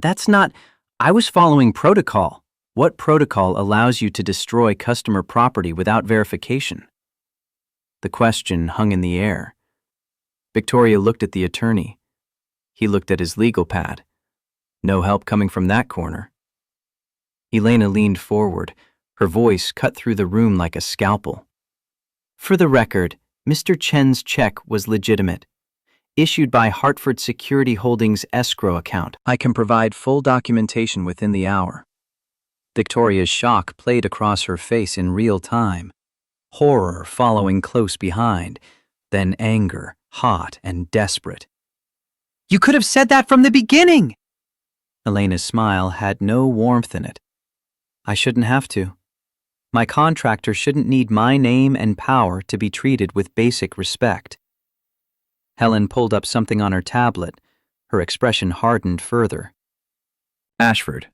That's not... I was following protocol. What protocol allows you to destroy customer property without verification? The question hung in the air. Victoria looked at the attorney. He looked at his legal pad. No help coming from that corner. Elena leaned forward. Her voice cut through the room like a scalpel. For the record, Mr. Chen's check was legitimate, issued by Hartford Security Holdings escrow account. I can provide full documentation within the hour. Victoria's shock played across her face in real time, horror following close behind, then anger, hot and desperate. You could have said that from the beginning! Elena's smile had no warmth in it. I shouldn't have to. My contractor shouldn't need my name and power to be treated with basic respect. Helen pulled up something on her tablet. Her expression hardened further. Ashford,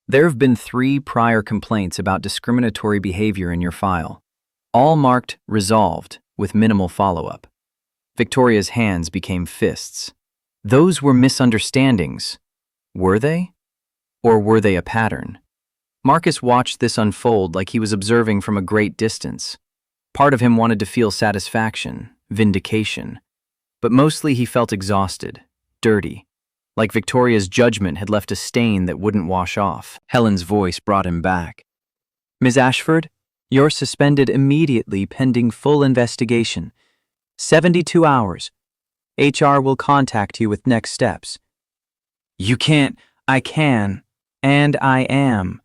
there have been 3 prior complaints about discriminatory behavior in your file, all marked resolved with minimal follow-up. Victoria's hands became fists. Those were misunderstandings. Were they? Or were they a pattern? Marcus watched this unfold like he was observing from a great distance. Part of him wanted to feel satisfaction, vindication, but mostly he felt exhausted, dirty, like Victoria's judgment had left a stain that wouldn't wash off. Helen's voice brought him back. Ms. Ashford, you're suspended immediately pending full investigation. 72 hours. HR will contact you with next steps. You can't. I can. And I am.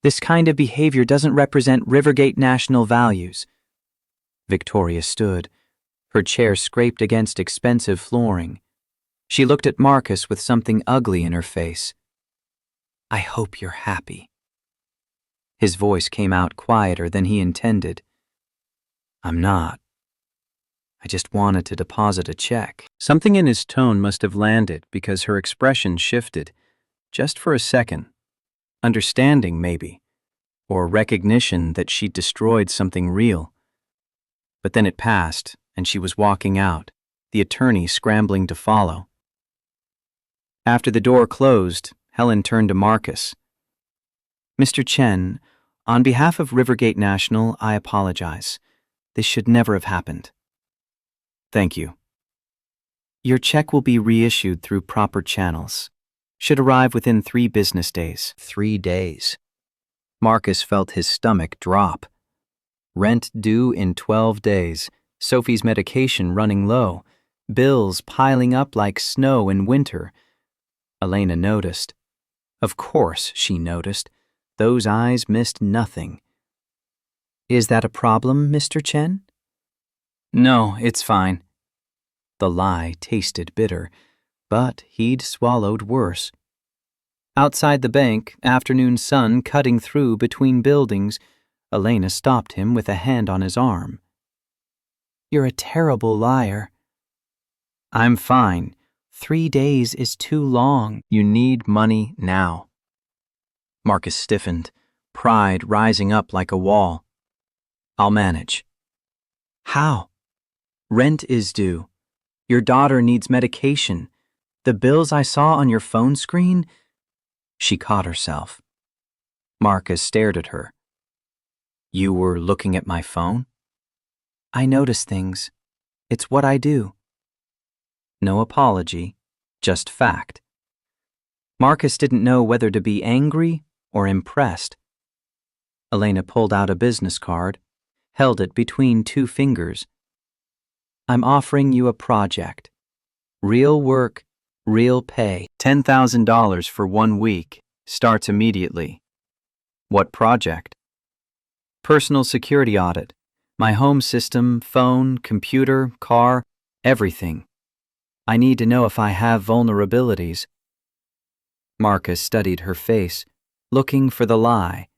This kind of behavior doesn't represent Rivergate national values. Victoria stood. Her chair scraped against expensive flooring. She looked at Marcus with something ugly in her face. I hope you're happy. His voice came out quieter than he intended. I'm not. I just wanted to deposit a check. Something in his tone must have landed because her expression shifted, just for a second. Understanding, maybe, or recognition that she'd destroyed something real. But then it passed, and she was walking out, the attorney scrambling to follow. After the door closed, Helen turned to Marcus. Mr. Chen, on behalf of Rivergate National, I apologize. This should never have happened. Thank you. Your check will be reissued through proper channels. Should arrive within 3 business days. 3 days. Marcus felt his stomach drop. Rent due in 12 days. Sophie's medication running low. Bills piling up like snow in winter. Elena noticed. Of course she noticed. Those eyes missed nothing. Is that a problem, Mr. Chen? No, it's fine. The lie tasted bitter, but he'd swallowed worse. Outside the bank, afternoon sun cutting through between buildings, Elena stopped him with a hand on his arm. You're a terrible liar. I'm fine. 3 days is too long. You need money now. Marcus stiffened, pride rising up like a wall. I'll manage. How? Rent is due. Your daughter needs medication. The bills I saw on your phone screen? She caught herself. Marcus stared at her. You were looking at my phone? I notice things. It's what I do. No apology, just fact. Marcus didn't know whether to be angry or impressed. Elena pulled out a business card, held it between 2 fingers. I'm offering you a project. Real work, real pay. $10,000 for 1 week. Starts immediately. What project? Personal security audit. My home system, phone, computer, car, everything. I need to know if I have vulnerabilities. Marcus studied her face, looking for the lie,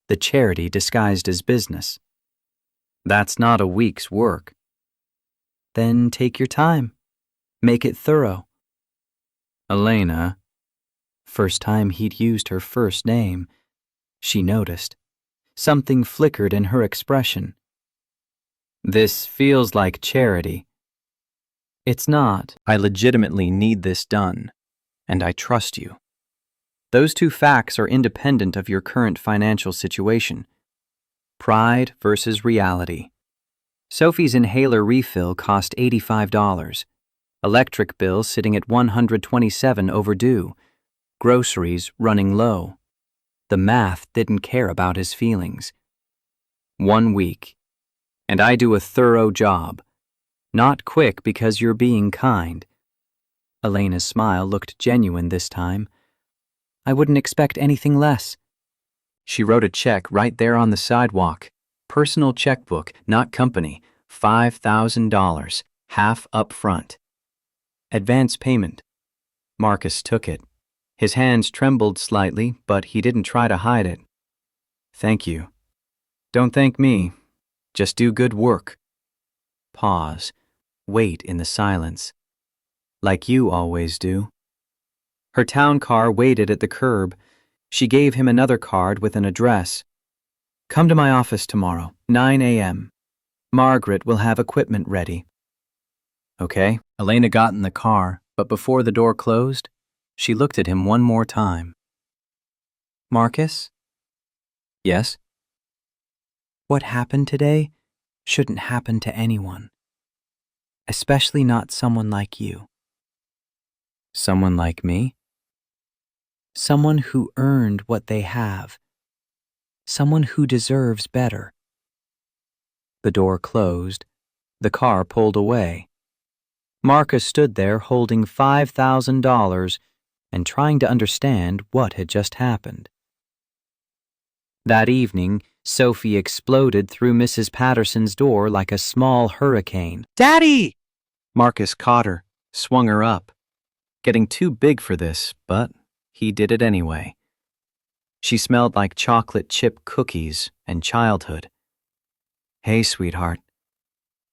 the charity disguised as business. That's not a week's work. Then take your time. Make it thorough. Elena, first time he'd used her first name, she noticed. Something flickered in her expression. This feels like charity. It's not. I legitimately need this done, and I trust you. Those 2 facts are independent of your current financial situation. Pride versus reality. Sophie's inhaler refill cost $85. Electric bill sitting at $127 overdue. Groceries running low. The math didn't care about his feelings. 1 week. And I do a thorough job. Not quick because you're being kind. Elena's smile looked genuine this time. I wouldn't expect anything less. She wrote a check right there on the sidewalk. Personal checkbook, not company. $5,000, half up front. Advance payment. Marcus took it. His hands trembled slightly, but he didn't try to hide it. Thank you. Don't thank me. Just do good work. Pause. Wait in the silence. Like you always do. Her town car waited at the curb. She gave him another card with an address. Come to my office tomorrow, 9 a.m. Margaret will have equipment ready. Okay. Elena got in the car, but before the door closed, she looked at him one more time. Marcus? Yes? What happened today shouldn't happen to anyone. Especially not someone like you. Someone like me? Someone who earned what they have. Someone who deserves better. The door closed. The car pulled away. Marcus stood there holding $5,000 and trying to understand what had just happened. That evening, Sophie exploded through Mrs. Patterson's door like a small hurricane. Daddy! Marcus caught her, swung her up. Getting too big for this, but he did it anyway. She smelled like chocolate chip cookies and childhood. Hey, sweetheart.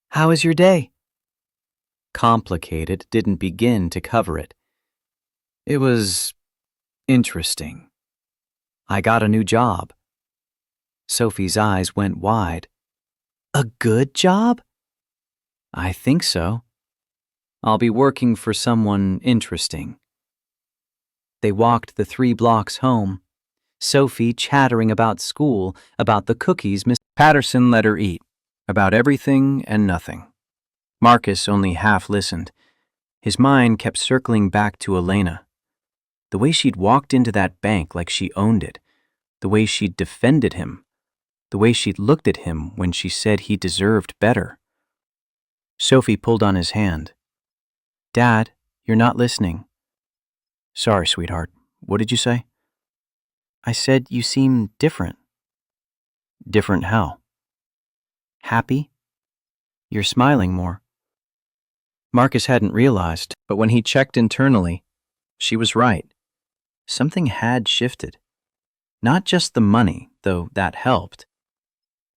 How was your day? Complicated didn't begin to cover it. It was interesting. I got a new job. Sophie's eyes went wide. A good job? I think so. I'll be working for someone interesting. They walked the 3 blocks home, Sophie chattering about school, about the cookies Miss Patterson let her eat, about everything and nothing. Marcus only half listened. His mind kept circling back to Elena. The way she'd walked into that bank like she owned it. The way she'd defended him. The way she'd looked at him when she said he deserved better. Sophie pulled on his hand. "Dad, you're not listening." "Sorry, sweetheart. What did you say?" "I said you seem different." "Different how?" "Happy. You're smiling more." Marcus hadn't realized, but when he checked internally, she was right. Something had shifted. Not just the money, though that helped.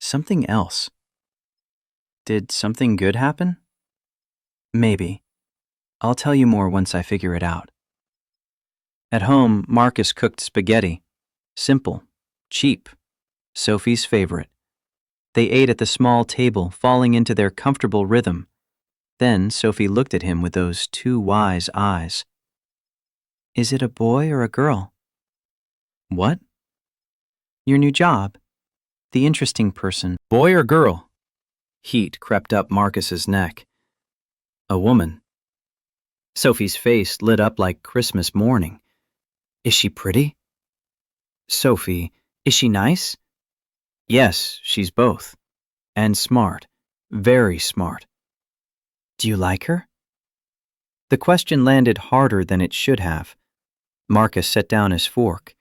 Something else. Did something good happen? Maybe. I'll tell you more once I figure it out. At home, Marcus cooked spaghetti. Simple. Cheap. Sophie's favorite. They ate at the small table, falling into their comfortable rhythm. Then Sophie looked at him with those two wise eyes. "Is it a boy or a girl?" "What?" "Your new job. The interesting person." "Boy or girl?" Heat crept up Marcus's neck. "A woman." Sophie's face lit up like Christmas morning. "Is she pretty?" "Sophie, is she nice?" "Yes, she's both. And smart. Very smart." "Do you like her?" The question landed harder than it should have. Marcus set down his fork.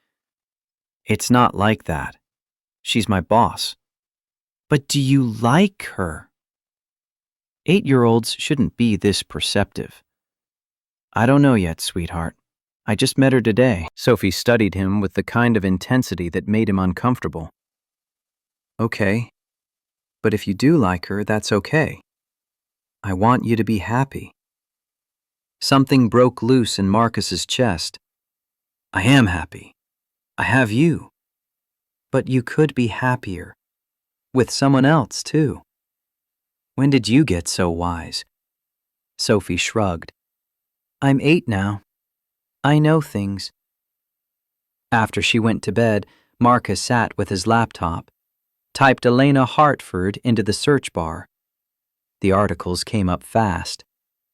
"It's not like that. She's my boss." "But do you like her?" 8-year-olds shouldn't be this perceptive. "I don't know yet, sweetheart. I just met her today." Sophie studied him with the kind of intensity that made him uncomfortable. "Okay. But if you do like her, that's okay. I want you to be happy." Something broke loose in Marcus's chest. "I am happy. I have you." "But you could be happier. With someone else, too." "When did you get so wise?" Sophie shrugged. "I'm 8 now. I know things." After she went to bed, Marcus sat with his laptop, typed Elena Hartford into the search bar. The articles came up fast.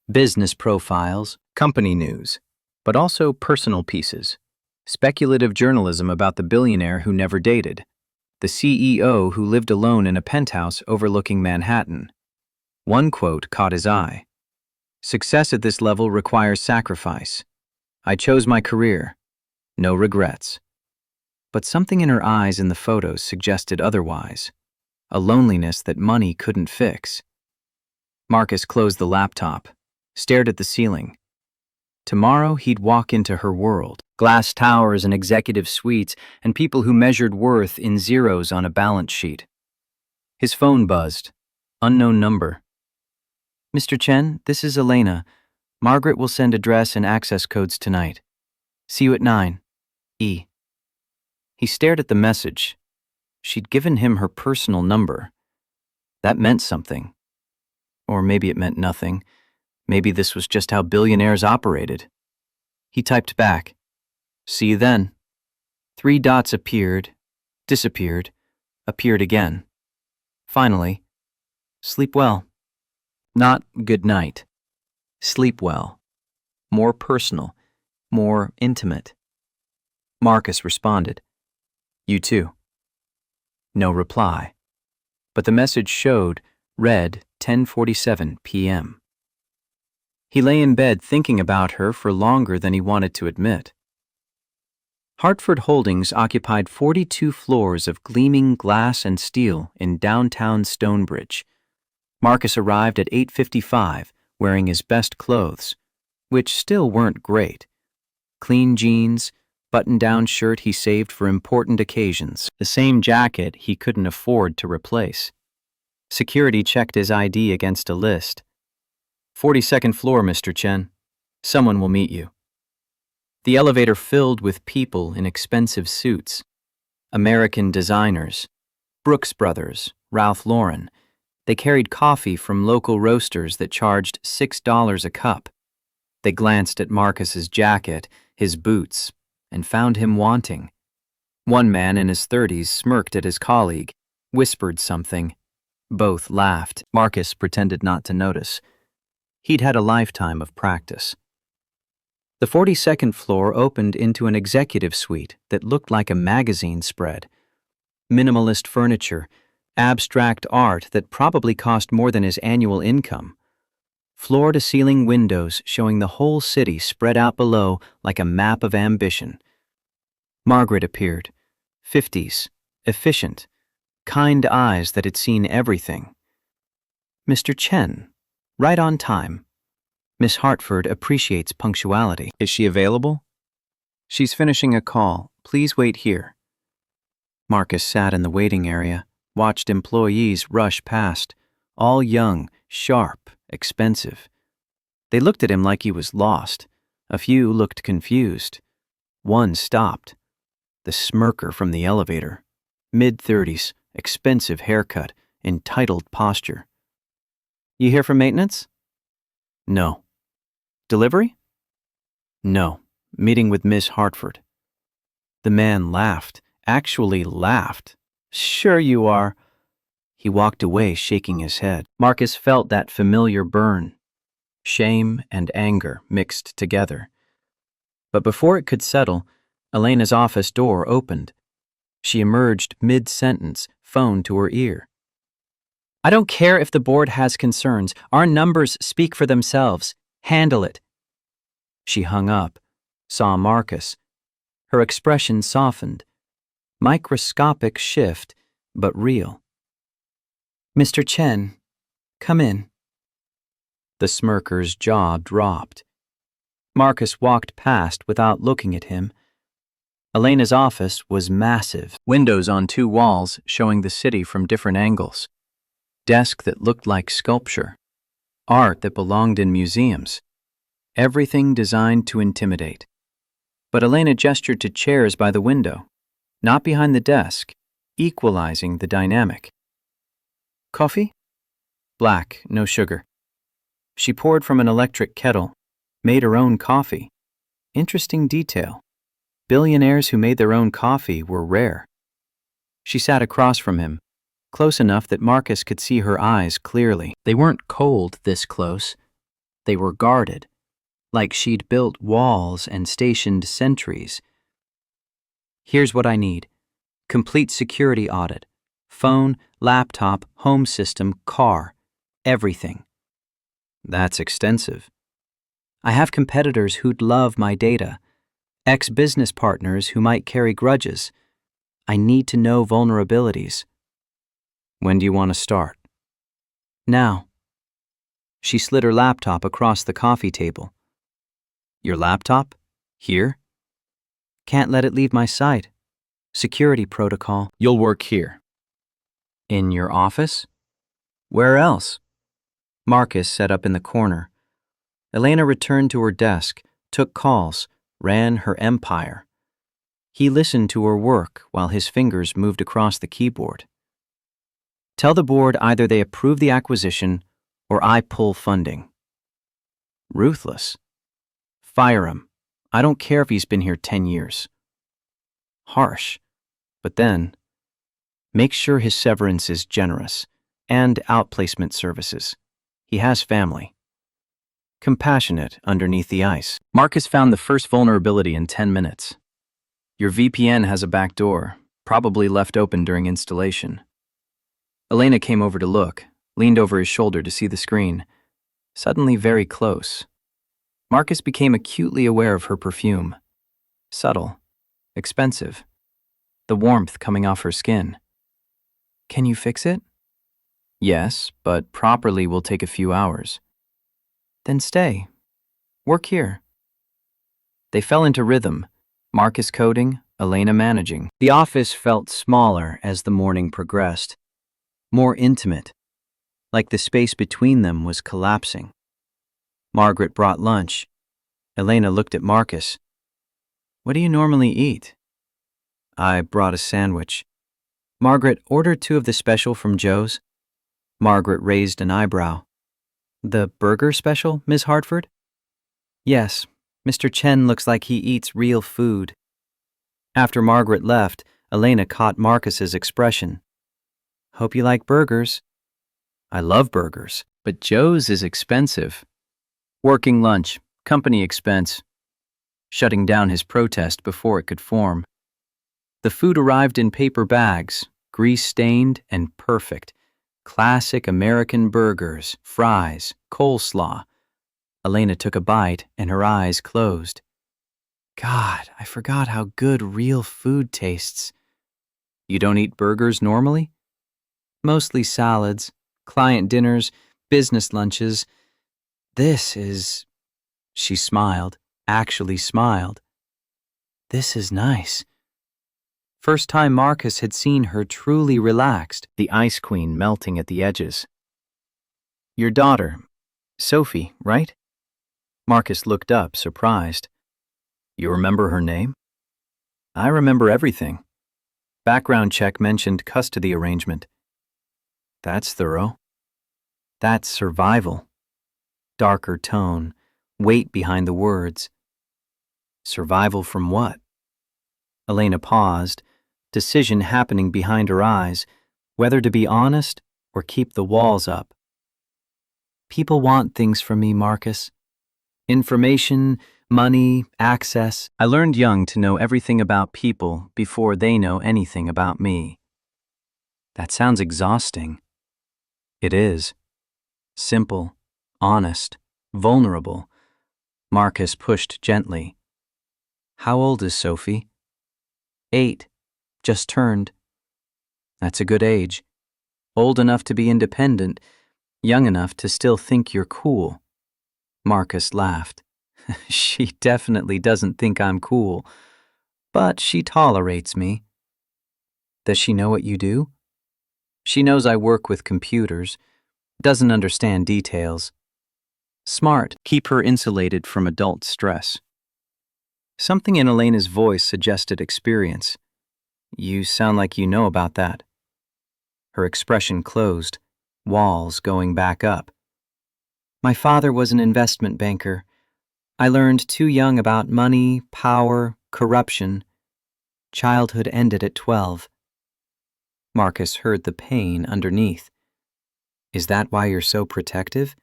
Business profiles, company news, but also personal pieces. Speculative journalism about the billionaire who never dated. The CEO who lived alone in a penthouse overlooking Manhattan. One quote caught his eye. "Success at this level requires sacrifice. I chose my career. No regrets." But something in her eyes in the photos suggested otherwise. A loneliness that money couldn't fix. Marcus closed the laptop, stared at the ceiling. Tomorrow he'd walk into her world. Glass towers and executive suites and people who measured worth in zeros on a balance sheet. His phone buzzed. Unknown number. "Mr. Chen, this is Elena. Margaret will send address and access codes tonight. See you at 9. E." He stared at the message. She'd given him her personal number. That meant something. Or maybe it meant nothing. Maybe this was just how billionaires operated. He typed back, "See you then." 3 dots appeared, disappeared, appeared again. Finally, "Sleep well." Not good night. Sleep well. More personal, more intimate. Marcus responded, "You too." No reply. But the message showed, read 10:47 p.m. He lay in bed thinking about her for longer than he wanted to admit. Hartford Holdings occupied 42 floors of gleaming glass and steel in downtown Stonebridge. Marcus arrived at 8:55, wearing his best clothes, which still weren't great. Clean jeans, button-down shirt he saved for important occasions, the same jacket he couldn't afford to replace. Security checked his ID against a list. 42nd floor, Mr. Chen. Someone will meet you." The elevator filled with people in expensive suits. American designers. Brooks Brothers, Ralph Lauren. They carried coffee from local roasters that charged $6 a cup. They glanced at Marcus's jacket, his boots, and found him wanting. One man in his 30s smirked at his colleague, whispered something. Both laughed. Marcus pretended not to notice. He'd had a lifetime of practice. The 42nd floor opened into an executive suite that looked like a magazine spread. Minimalist furniture, abstract art that probably cost more than his annual income. Floor-to-ceiling windows showing the whole city spread out below like a map of ambition. Margaret appeared, 50s, efficient, kind eyes that had seen everything. Mr. Chen, right on time. Miss Hartford appreciates punctuality. Is she available? She's finishing a call. Please wait here. Marcus sat in the waiting area, watched employees rush past, all young, sharp, expensive. They looked at him like he was lost. A few looked confused. One stopped. The smirker from the elevator. Mid-30s, expensive haircut, entitled posture. You here for maintenance? No. Delivery? No. Meeting with Miss Hartford. The man laughed, actually laughed. Sure you are. He walked away, shaking his head. Marcus felt that familiar burn. Shame and anger mixed together. But before it could settle, Elena's office door opened. She emerged mid-sentence, phone to her ear. I don't care if the board has concerns. Our numbers speak for themselves. Handle it. She hung up, saw Marcus. Her expression softened. Microscopic shift, but real. Mr. Chen, come in. The smirker's jaw dropped. Marcus walked past without looking at him. Elena's office was massive, windows on 2 walls showing the city from different angles. Desk that looked like sculpture. Art that belonged in museums. Everything designed to intimidate. But Elena gestured to chairs by the window, not behind the desk, equalizing the dynamic. Coffee? Black, no sugar. She poured from an electric kettle, made her own coffee. Interesting detail. Billionaires who made their own coffee were rare. She sat across from him, close enough that Marcus could see her eyes clearly. They weren't cold this close. They were guarded, like she'd built walls and stationed sentries. Here's what I need. Complete security audit. Phone, laptop, home system, car. Everything. That's extensive. I have competitors who'd love my data. Ex-business partners who might carry grudges. I need to know vulnerabilities. When do you want to start? Now. She slid her laptop across the coffee table. Your laptop? Here? Can't let it leave my sight. Security protocol. You'll work here. In your office? Where else? Marcus sat up in the corner. Elena returned to her desk, took calls, ran her empire. He listened to her work while his fingers moved across the keyboard. Tell the board either they approve the acquisition or I pull funding. Ruthless. Fire him. I don't care if he's been here 10 years. Harsh. But then, make sure his severance is generous and outplacement services. He has family. Compassionate underneath the ice. Marcus found the first vulnerability in 10 minutes. Your VPN has a back door, probably left open during installation. Elena came over to look, leaned over his shoulder to see the screen. Suddenly very close. Marcus became acutely aware of her perfume. Subtle. Expensive. The warmth coming off her skin. Can you fix it? Yes, but properly will take a few hours. Then stay. Work here. They fell into rhythm, Marcus coding, Elena managing. The office felt smaller as the morning progressed. More intimate, like the space between them was collapsing. Margaret brought lunch. Elena looked at Marcus. What do you normally eat? I brought a sandwich. Margaret, order 2 of the special from Joe's. Margaret raised an eyebrow. The burger special, Miss Hartford? Yes, Mr. Chen looks like he eats real food. After Margaret left, Elena caught Marcus's expression. Hope you like burgers. I love burgers, but Joe's is expensive. Working lunch, company expense. shutting down his protest before it could form. The food arrived in paper bags, grease-stained and perfect. Classic American burgers, fries, coleslaw. Elena took a bite and her eyes closed. God, I forgot how good real food tastes. You don't eat burgers normally? Mostly salads, client dinners, business lunches. This is... She smiled, actually smiled. This is nice. First time Marcus had seen her truly relaxed, the ice queen melting at the edges. Your daughter, Sophie, right? Marcus looked up, surprised. You remember her name? I remember everything. Background check mentioned custody arrangement. That's thorough. That's survival. Darker tone, weight behind the words. Survival from what? Elena paused, decision happening behind her eyes, whether to be honest or keep the walls up. People want things from me, Marcus. Information, money, access. I learned young to know everything about people before they know anything about me. That sounds exhausting. It is. Simple, honest, vulnerable. Marcus pushed gently. How old is Sophie? 8. Just turned. That's a good age. Old enough to be independent, young enough to still think you're cool. Marcus laughed. She definitely doesn't think I'm cool, but she tolerates me. Does she know what you do? She knows I work with computers, doesn't understand details. Smart, keep her insulated from adult stress. Something in Elena's voice suggested experience. You sound like you know about that. Her expression closed, walls going back up. My father was an investment banker. I learned too young about money, power, corruption. Childhood ended at 12. Marcus heard the pain underneath. Is that why you're so protective?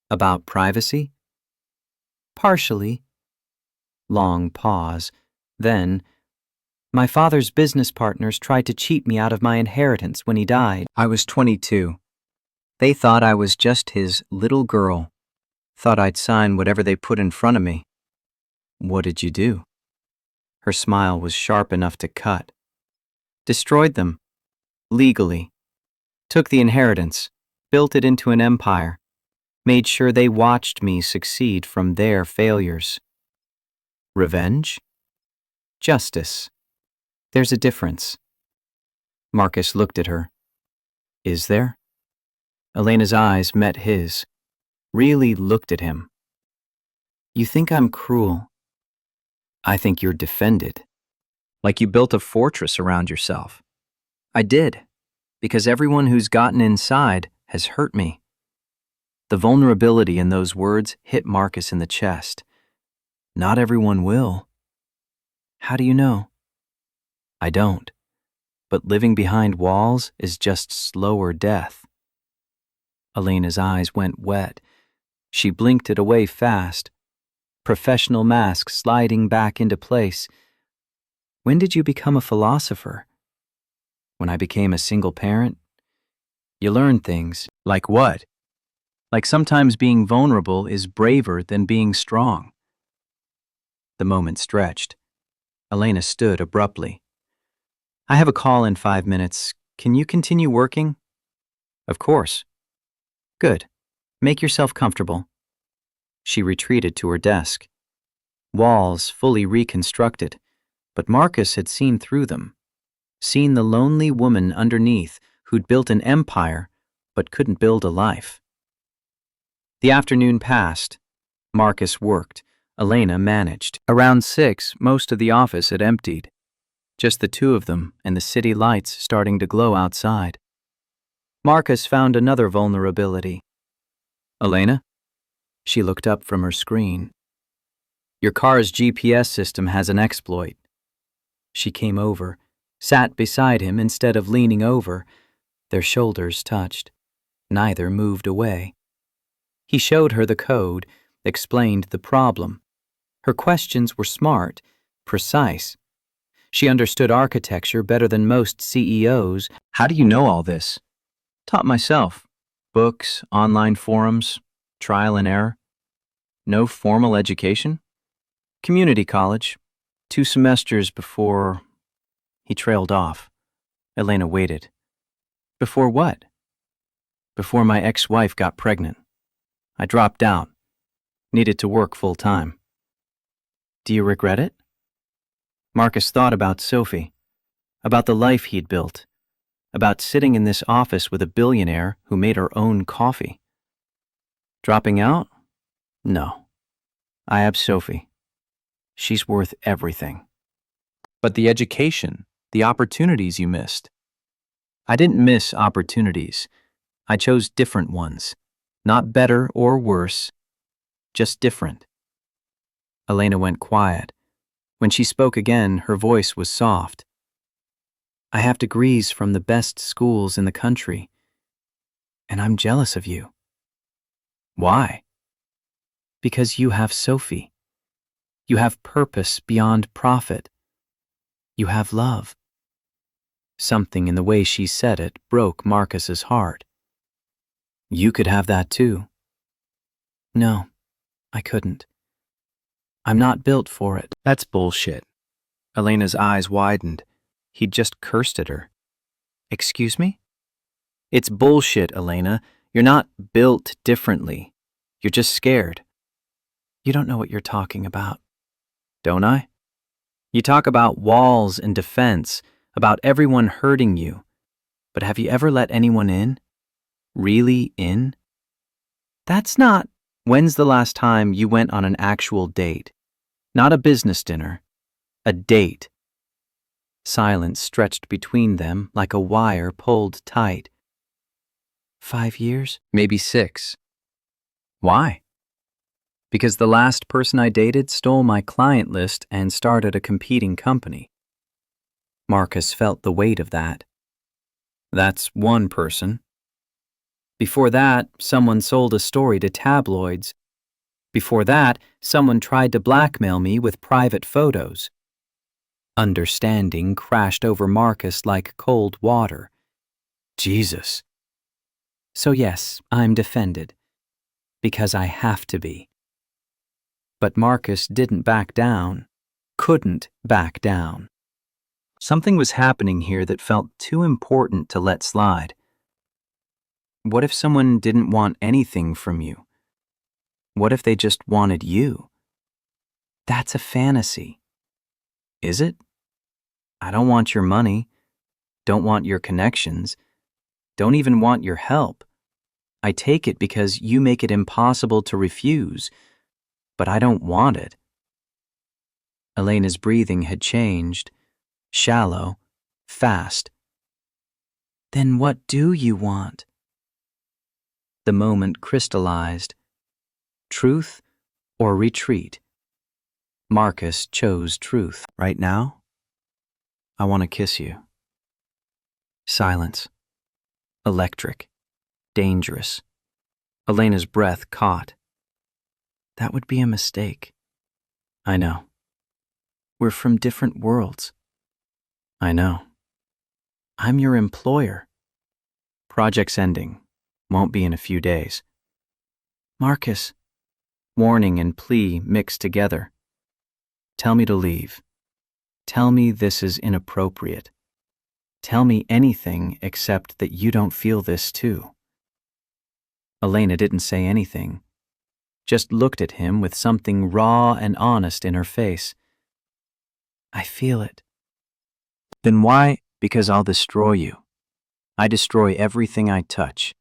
About privacy? Partially. Long pause. Then, my father's business partners tried to cheat me out of my inheritance when he died. I was 22. They thought I was just his little girl. Thought I'd sign whatever they put in front of me. What did you do? Her smile was sharp enough to cut. Destroyed them. Legally. Took the inheritance. Built it into an empire. Made sure they watched me succeed from their failures. Revenge? Justice. There's a difference. Marcus looked at her. Is there? Elena's eyes met his. Really looked at him. You think I'm cruel. I think you're defended. Like you built a fortress around yourself. I did, because everyone who's gotten inside has hurt me. The vulnerability in those words hit Marcus in the chest. Not everyone will. How do you know? I don't. But living behind walls is just slower death. Elena's eyes went wet. She blinked it away fast. Professional mask sliding back into place. When did you become a philosopher? When I became a single parent? You learn things. Like what? Like sometimes being vulnerable is braver than being strong. The moment stretched. Elena stood abruptly. I have a call in 5 minutes. Can you continue working? Of course. Good. Make yourself comfortable. She retreated to her desk. Walls fully reconstructed, but Marcus had seen through them. Seen the lonely woman underneath who'd built an empire but couldn't build a life. The afternoon passed. Marcus worked. Elena managed. Around 6, most of the office had emptied. Just the two of them and the city lights starting to glow outside. Marcus found another vulnerability. Elena? She looked up from her screen. Your car's GPS system has an exploit. She came over, sat beside him instead of leaning over. Their shoulders touched. Neither moved away. He showed her the code, explained the problem. Her questions were smart, precise. She understood architecture better than most CEOs. How do you know all this? Taught myself. Books, online forums, trial and error. No formal education? Community college. 2 semesters before... He trailed off. Elena waited. Before what? Before my ex-wife got pregnant. I dropped out. Needed to work full-time. Do you regret it? Marcus thought about Sophie, about the life he'd built, about sitting in this office with a billionaire who made her own coffee. Dropping out? No. I have Sophie. She's worth everything. But the education, the opportunities you missed. I didn't miss opportunities. I chose different ones. Not better or worse, just different. Elena went quiet. When she spoke again, her voice was soft. I have degrees from the best schools in the country, and I'm jealous of you. Why? Because you have Sophie. You have purpose beyond profit. You have love. Something in the way she said it broke Marcus's heart. You could have that too. No, I couldn't. I'm not built for it. That's bullshit. Elena's eyes widened. He'd just cursed at her. Excuse me? It's bullshit, Elena. You're not built differently. You're just scared. You don't know what you're talking about. Don't I? You talk about walls and defense, about everyone hurting you. But have you ever let anyone in? Really in? That's not... When's the last time you went on an actual date? Not a business dinner. A date. Silence stretched between them like a wire pulled tight. 5 years? Maybe 6. Why? Because the last person I dated stole my client list and started a competing company. Marcus felt the weight of that. That's one person. Before that, someone sold a story to tabloids. Before that, someone tried to blackmail me with private photos. Understanding crashed over Marcus like cold water. Jesus. So yes, I'm defended. Because I have to be. But Marcus didn't back down. Couldn't back down. Something was happening here that felt too important to let slide. What if someone didn't want anything from you? What if they just wanted you? That's a fantasy. Is it? I don't want your money. Don't want your connections. Don't even want your help. I take it because you make it impossible to refuse, but I don't want it. Elena's breathing had changed. Shallow. Fast. Then what do you want? The moment crystallized. Truth or retreat? Marcus chose truth. Right now, I want to kiss you. Silence. Electric. Dangerous. Elena's breath caught. That would be a mistake. I know. We're from different worlds. I know. I'm your employer. Project's ending. Won't be in a few days. Marcus. Warning and plea mixed together. Tell me to leave. Tell me this is inappropriate. Tell me anything except that you don't feel this too. Elena didn't say anything. Just looked at him with something raw and honest in her face. I feel it. Then why? Because I'll destroy you. I destroy everything I touch.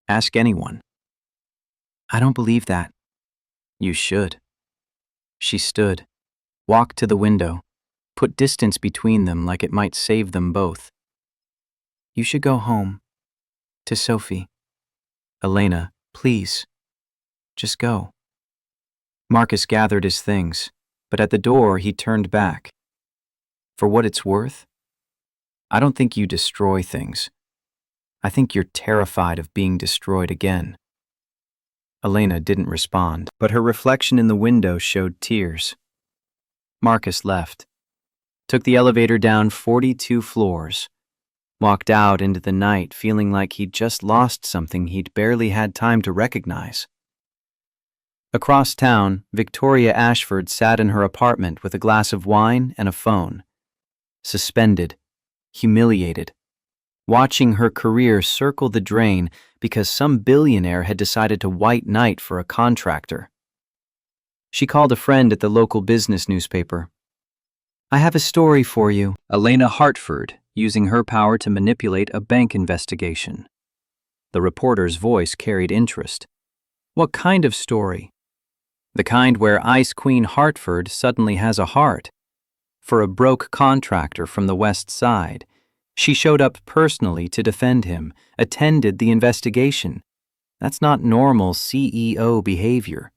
Ask anyone. I don't believe that. You should. She stood, walked to the window, put distance between them like it might save them both. You should go home. To Sophie. Elena, please. Just go. Marcus gathered his things, but at the door he turned back. For what it's worth, I don't think you destroy things. I think you're terrified of being destroyed again. Elena didn't respond, but her reflection in the window showed tears. Marcus left, took the elevator down 42 floors, walked out into the night feeling like he'd just lost something he'd barely had time to recognize. Across town, Victoria Ashford sat in her apartment with a glass of wine and a phone, suspended, humiliated, watching her career circle the drain because some billionaire had decided to white knight for a contractor. She called a friend at the local business newspaper. "I have a story for you." Elena Hartford, using her power to manipulate a bank investigation. The reporter's voice carried interest. "What kind of story?" "The kind where Ice Queen Hartford suddenly has a heart. For a broke contractor from the West Side. She showed up personally to defend him, attended the investigation. That's not normal CEO behavior."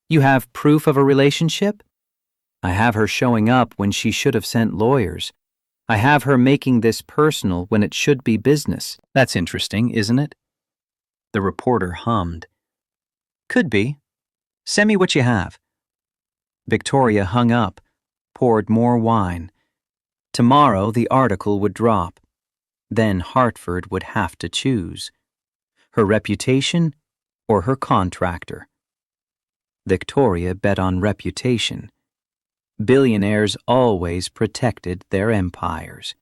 "You have proof of a relationship?" "I have her showing up when she should have sent lawyers. I have her making this personal when it should be business." "That's interesting, isn't it?" The reporter hummed. "Could be. Send me what you have." Victoria hung up, poured more wine. Tomorrow the article would drop. Then Hartford would have to choose. Her reputation or her contractor. Victoria bet on reputation. Billionaires always protected their empires.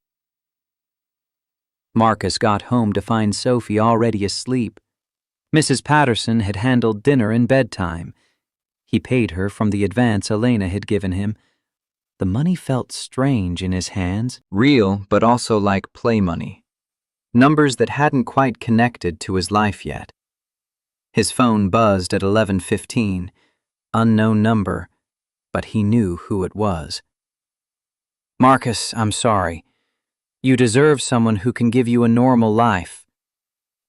Marcus got home to find Sophie already asleep. Mrs. Patterson had handled dinner and bedtime. He paid her from the advance Elena had given him. The money felt strange in his hands, real but also like play money. Numbers that hadn't quite connected to his life yet. His phone buzzed at 11:15. Unknown number, but he knew who it was. "Marcus, I'm sorry. You deserve someone who can give you a normal life.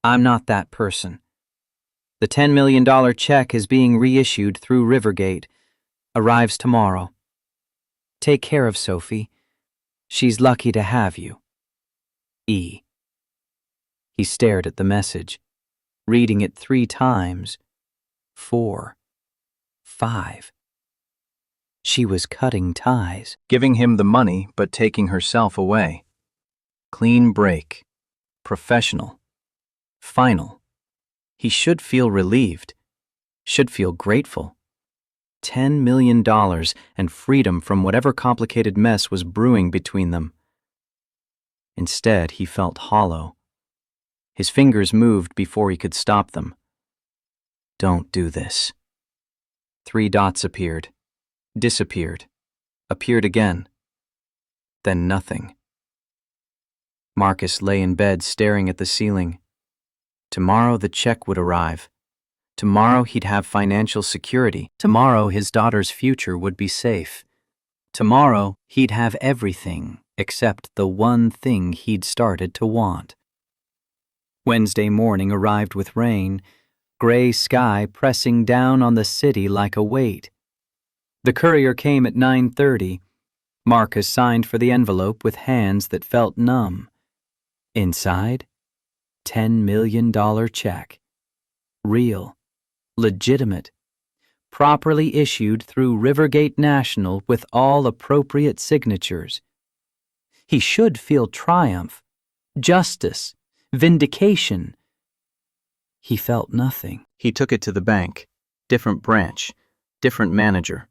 I'm not that person. The $10 million check is being reissued through Rivergate. Arrives tomorrow. Take care of Sophie. She's lucky to have you. E." He stared at the message, reading it 3 times. 4. 5. She was cutting ties. Giving him the money, but taking herself away. Clean break. Professional. Final. He should feel relieved. Should feel grateful. $10 million and freedom from whatever complicated mess was brewing between them. Instead, he felt hollow. His fingers moved before he could stop them. "Don't do this." 3 dots appeared, disappeared, appeared again. Then nothing. Marcus lay in bed staring at the ceiling. Tomorrow the check would arrive. Tomorrow he'd have financial security. Tomorrow his daughter's future would be safe. Tomorrow he'd have everything except the one thing he'd started to want. Wednesday morning arrived with rain, gray sky pressing down on the city like a weight. The courier came at 9:30. Marcus signed for the envelope with hands that felt numb. Inside, $10 million check. Real. Legitimate, properly issued through Rivergate National with all appropriate signatures. He should feel triumph, justice, vindication. He felt nothing. He took it to the bank. Different branch, different manager.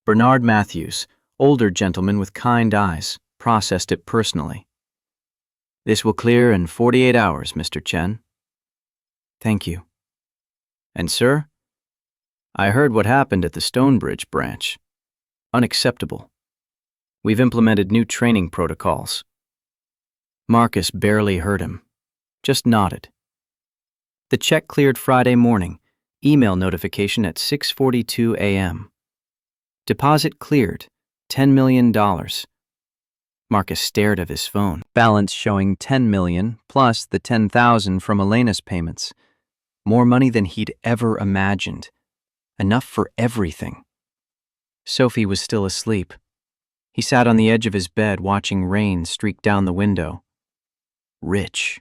Bernard Matthews, older gentleman with kind eyes, processed it personally. "This will clear in 48 hours, Mr. Chen." "Thank you." "And sir, I heard what happened at the Stonebridge branch. Unacceptable. We've implemented new training protocols." Marcus barely heard him, just nodded. The check cleared Friday morning, email notification at 6:42 a.m. Deposit cleared, $10 million. Marcus stared at his phone, balance showing $10 million plus the $10,000 from Elena's payments. More money than he'd ever imagined. Enough for everything. Sophie was still asleep. He sat on the edge of his bed watching rain streak down the window. Rich.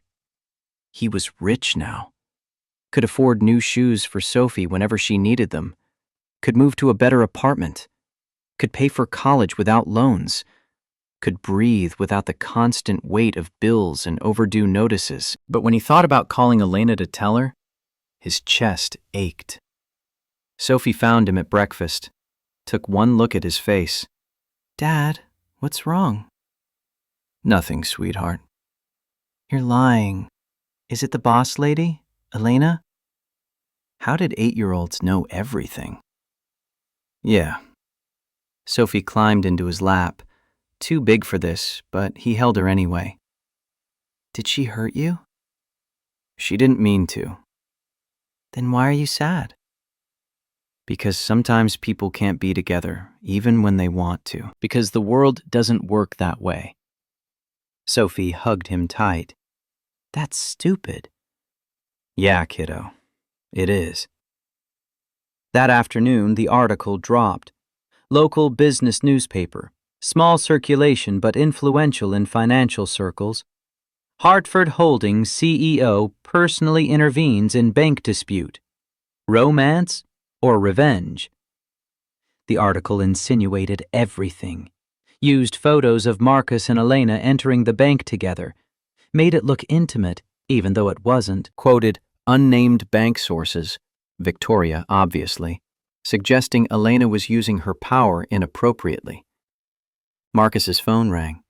He was rich now. Could afford new shoes for Sophie whenever she needed them. Could move to a better apartment. could pay for college without loans, could breathe without the constant weight of bills and overdue notices. But when he thought about calling Elena to tell her, his chest ached. Sophie found him at breakfast, took one look at his face. "Dad, what's wrong?" "Nothing, sweetheart." "You're lying. Is it the boss lady, Elena?" How did 8-year-olds know everything? "Yeah." Sophie climbed into his lap. Too big for this, but he held her anyway. "Did she hurt you?" "She didn't mean to." "Then why are you sad?" "Because sometimes people can't be together, even when they want to. Because the world doesn't work that way." Sophie hugged him tight. "That's stupid." "Yeah, kiddo, it is." That afternoon, the article dropped. Local business newspaper. Small circulation but influential in financial circles. Hartford Holdings CEO personally intervenes in bank dispute. Romance or revenge? The article insinuated everything. Used photos of Marcus and Elena entering the bank together. Made it look intimate, even though it wasn't. Quoted unnamed bank sources, Victoria obviously, suggesting Elena was using her power inappropriately. Marcus's phone rang.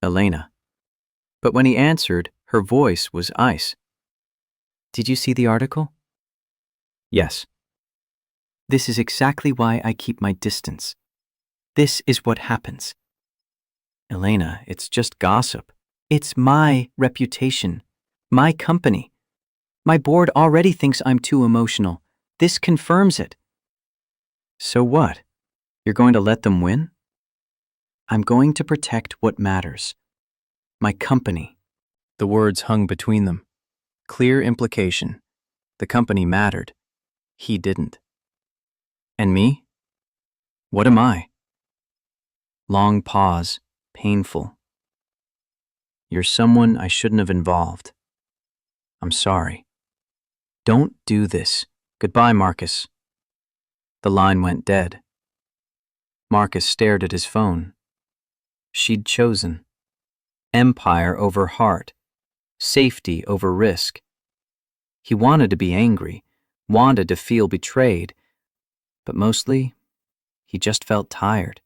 Elena. But when he answered, her voice was ice. "Did you see the article?" "Yes." "This is exactly why I keep my distance. This is what happens." "Elena, it's just gossip." "It's my reputation. My company. My board already thinks I'm too emotional. This confirms it." "So what? You're going to let them win?" "I'm going to protect what matters. My company." The words hung between them. Clear implication. The company mattered. He didn't. "And me? What am I?" Long pause, painful. "You're someone I shouldn't have involved. I'm sorry." "Don't do this. Goodbye, Marcus." The line went dead. Marcus stared at his phone. She'd chosen. Empire over heart. Safety over risk. He wanted to be angry, wanted to feel betrayed, but mostly, he just felt tired.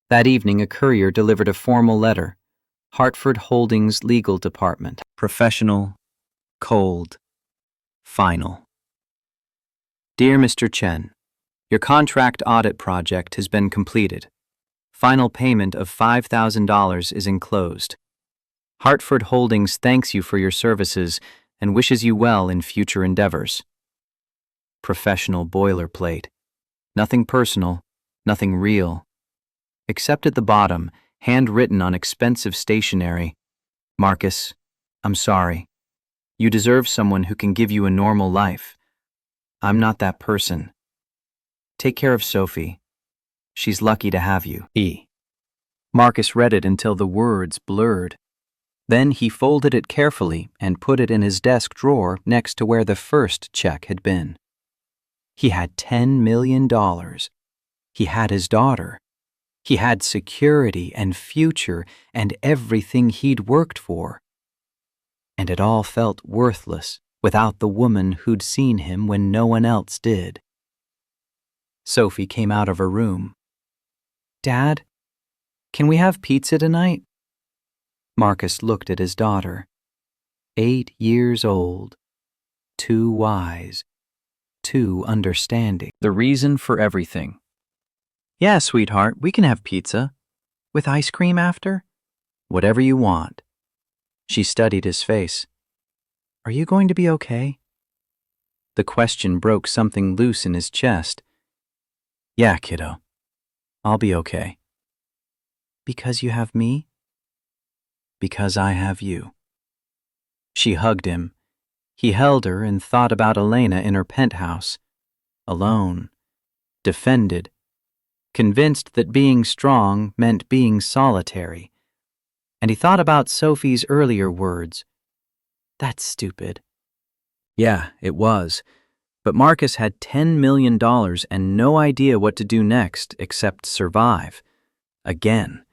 That evening, a courier delivered a formal letter. Hartford Holdings Legal Department. Professional, cold, final. Dear Mr. Chen, your contract audit project has been completed. Final payment of $5,000 is enclosed. Hartford Holdings thanks you for your services and wishes you well in future endeavors. Professional boilerplate. Nothing personal, nothing real. Except at the bottom, handwritten on expensive stationery. "Marcus, I'm sorry. You deserve someone who can give you a normal life. I'm not that person. Take care of Sophie. She's lucky to have you. E." Marcus read it until the words blurred. Then he folded it carefully and put it in his desk drawer next to where the first check had been. He had $10 million. He had his daughter. He had security and future and everything he'd worked for. And it all felt worthless without the woman who'd seen him when no one else did. Sophie came out of her room. "Dad, can we have pizza tonight?" Marcus looked at his daughter. 8 years old. Too wise. Too understanding. The reason for everything. "Yeah, sweetheart, we can have pizza. With ice cream after?" "Whatever you want." She studied his face. "Are you going to be okay?" The question broke something loose in his chest. "Yeah, kiddo. I'll be okay." "Because you have me?" "Because I have you." She hugged him. He held her and thought about Elena in her penthouse. Alone. Defended. Convinced that being strong meant being solitary. And he thought about Sophie's earlier words. "That's stupid." Yeah, it was. But Marcus had $10 million and no idea what to do next except survive. Again,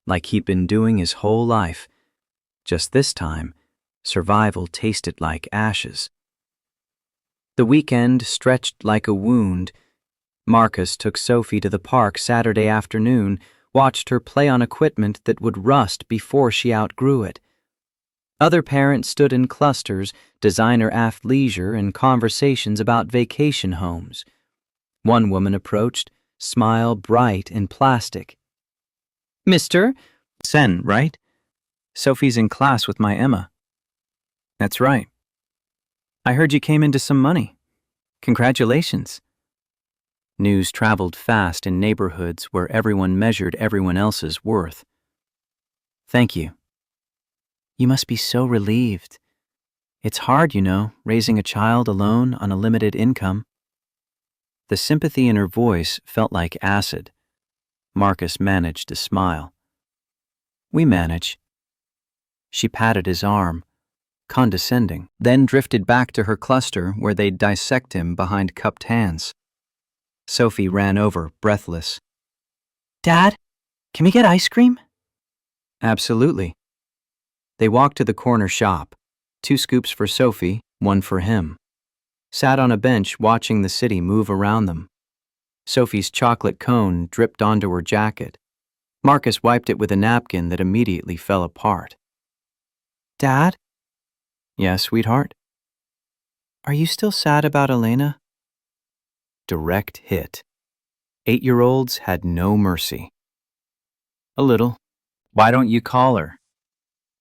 like he'd been doing his whole life. Just this time, survival tasted like ashes. The weekend stretched like a wound. Marcus took Sophie to the park Saturday afternoon, watched her play on equipment that would rust before she outgrew it. Other parents stood in clusters, designer athleisure, and conversations about vacation homes. One woman approached, smile bright and plastic. "Mr. Sen, right? Sophie's in class with my Emma." "That's right. I heard you came into some money. Congratulations." News traveled fast in neighborhoods where everyone measured everyone else's worth. "Thank you. You must be so relieved. It's hard, raising a child alone on a limited income." The sympathy in her voice felt like acid. Marcus managed to smile. "We manage." She patted his arm, condescending, then drifted back to her cluster where they'd dissect him behind cupped hands. Sophie ran over, breathless. "Dad, can we get ice cream?" "Absolutely." They walked to the corner shop, 2 scoops for Sophie, 1 for him. Sat on a bench watching the city move around them. Sophie's chocolate cone dripped onto her jacket. Marcus wiped it with a napkin that immediately fell apart. "Dad?" "Yes, sweetheart?" "Are you still sad about Elena?" Direct hit. 8-year-olds had no mercy. "A little. Why don't you call her?"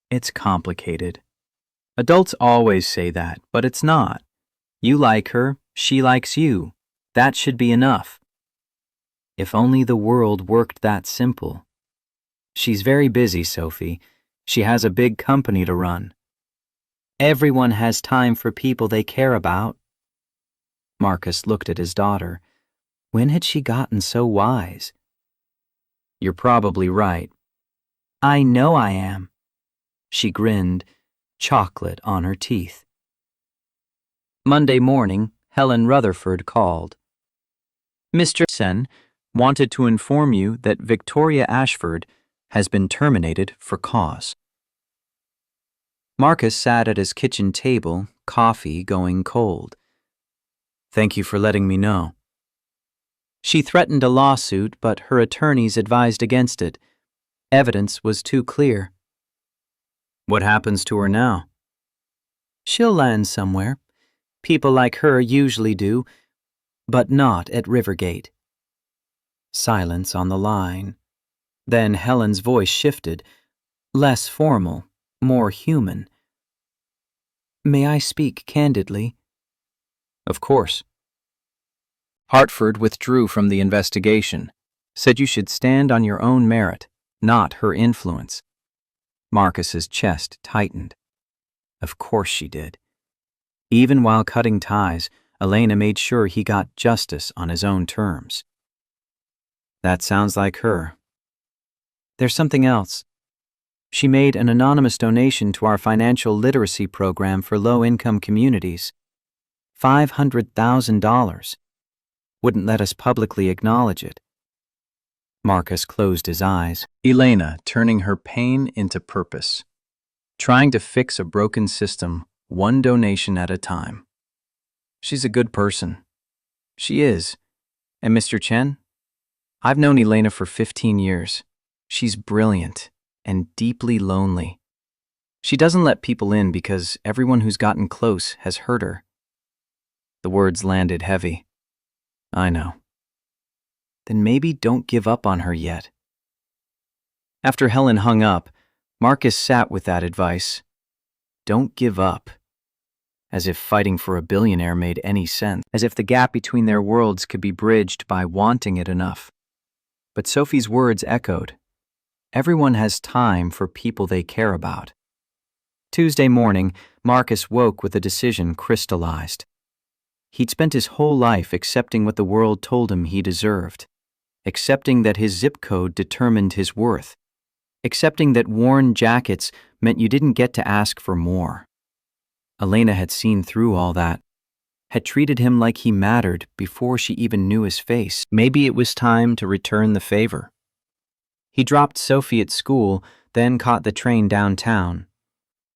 "It's complicated. Adults always say that, but it's not. You like her, she likes you. That should be enough." If only the world worked that simple. "She's very busy, Sophie. She has a big company to run." "Everyone has time for people they care about." Marcus looked at his daughter. When had she gotten so wise? "You're probably right." "I know I am." She grinned, chocolate on her teeth. Monday morning, Helen Rutherford called. "Mr. Sen wanted to inform you that Victoria Ashford has been terminated for cause." Marcus sat at his kitchen table, coffee going cold. "Thank you for letting me know." She threatened a lawsuit, but her attorneys advised against it. Evidence was too clear. "What happens to her now?" "She'll land somewhere. People like her usually do, but not at Rivergate." Silence on the line. Then Helen's voice shifted, less formal, more human. "May I speak candidly?" "Of course." Hartford withdrew from the investigation, said you should stand on your own merit, not her influence. Marcus's chest tightened. Of course she did. Even while cutting ties, Elena made sure he got justice on his own terms. That sounds like her. There's something else. She made an anonymous donation to our financial literacy program for low-income communities. $500,000. Wouldn't let us publicly acknowledge it. Marcus closed his eyes. Elena turning her pain into purpose. Trying to fix a broken system, one donation at a time. She's a good person. She is. And Mr. Chen? I've known Elena for 15 years. She's brilliant and deeply lonely. She doesn't let people in because everyone who's gotten close has hurt her. The words landed heavy. I know. Then maybe don't give up on her yet. After Helen hung up, Marcus sat with that advice. Don't give up. As if fighting for a billionaire made any sense. As if the gap between their worlds could be bridged by wanting it enough. But Sophie's words echoed. Everyone has time for people they care about. Tuesday morning, Marcus woke with a decision crystallized. He'd spent his whole life accepting what the world told him he deserved. Accepting that his zip code determined his worth. Accepting that worn jackets meant you didn't get to ask for more. Elena had seen through all that. had treated him like he mattered before she even knew his face. Maybe it was time to return the favor. He dropped Sophie at school, then caught the train downtown.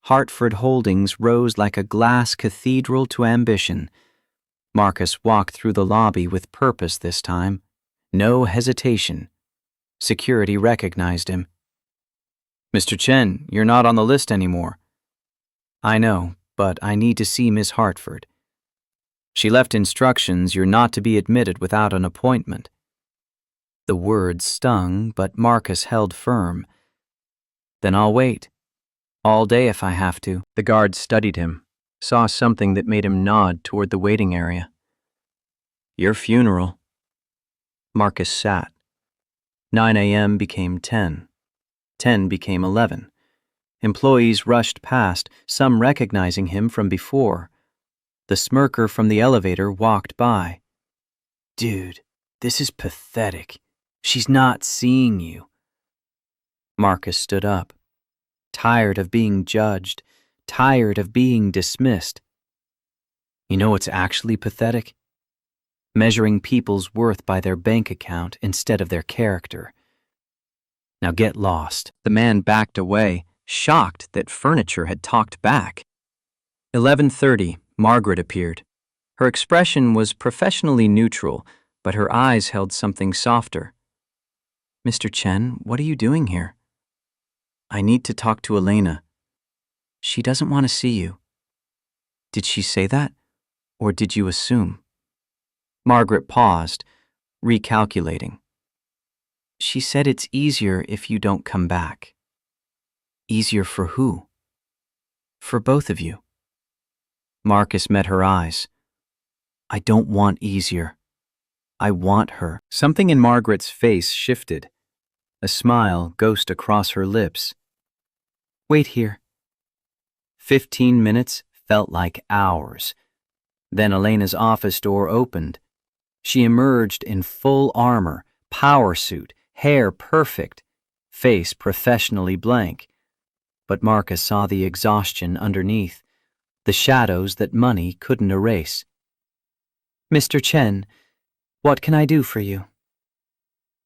Hartford Holdings rose like a glass cathedral to ambition. Marcus walked through the lobby with purpose this time. No hesitation. Security recognized him. "Mr. Chen, you're not on the list anymore." "I know, but I need to see Miss Hartford." "She left instructions you're not to be admitted without an appointment." The words stung, but Marcus held firm. "Then I'll wait. All day if I have to." The guard studied him, saw something that made him nod toward the waiting area. "Your funeral." Marcus sat. 9 a.m. became 10. 10 became 11. Employees rushed past, some recognizing him from before. The smirker from the elevator walked by. "Dude, this is pathetic. She's not seeing you." Marcus stood up. Tired of being judged, tired of being dismissed. You know what's actually pathetic? Measuring people's worth by their bank account instead of their character. Now get lost. The man backed away, shocked that furniture had talked back. 11:30, Margaret appeared. Her expression was professionally neutral, but her eyes held something softer. "Mr. Chen, what are you doing here?" "I need to talk to Elena." "She doesn't want to see you." "Did she say that? Or did you assume?" Margaret paused, recalculating. "She said it's easier if you don't come back." "Easier for who?" "For both of you." Marcus met her eyes. "I don't want easier. I want her." Something in Margaret's face shifted. A smile ghosted across her lips. "Wait here." 15 minutes felt like hours. Then Elena's office door opened. She emerged in full armor, power suit, hair perfect, face professionally blank. But Marcus saw the exhaustion underneath, the shadows that money couldn't erase. "Mr. Chen, what can I do for you?"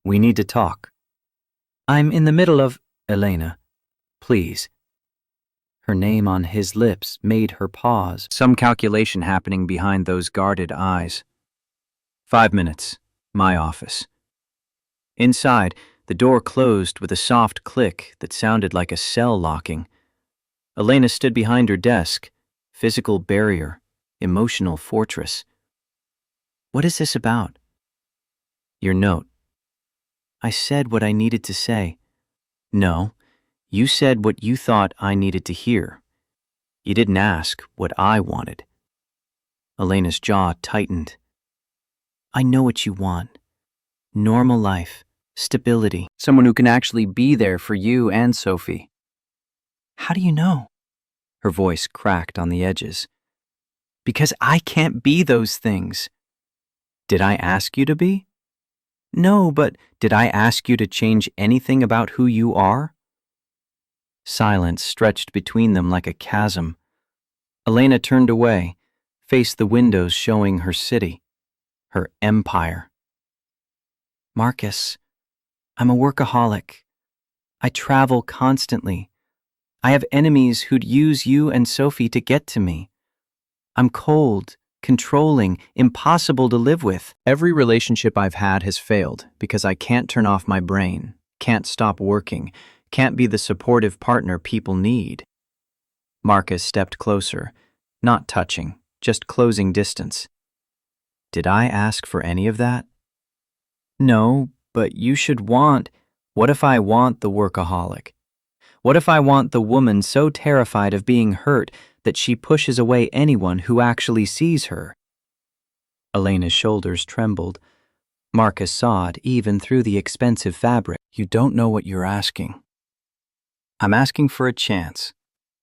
"We need to talk." "I'm in the middle of—" "Elena, please." Her name on his lips made her pause, some calculation happening behind those guarded eyes. 5 minutes. My office. Inside, the door closed with a soft click that sounded like a cell locking. Elena stood behind her desk, physical barrier, emotional fortress. "What is this about?" "Your note." "I said what I needed to say." "No, you said what you thought I needed to hear. You didn't ask what I wanted." Elena's jaw tightened. "I know what you want. Normal life, stability, someone who can actually be there for you and Sophie." "How do you know?" Her voice cracked on the edges. "Because I can't be those things." "Did I ask you to be?" "No, but did I ask you to change anything about who you are?" Silence stretched between them like a chasm. Elena turned away, faced the windows showing her city, her empire. "Marcus, I'm a workaholic. I travel constantly. I have enemies who'd use you and Sophie to get to me. I'm cold, controlling, impossible to live with. Every relationship I've had has failed because I can't turn off my brain, can't stop working, can't be the supportive partner people need." Marcus stepped closer, not touching, just closing distance. "Did I ask for any of that?" "No, but you should want—" "What if I want the workaholic? What if I want the woman so terrified of being hurt that she pushes away anyone who actually sees her?" Elena's shoulders trembled. Marcus saw it even through the expensive fabric. "You don't know what you're asking." "I'm asking for a chance.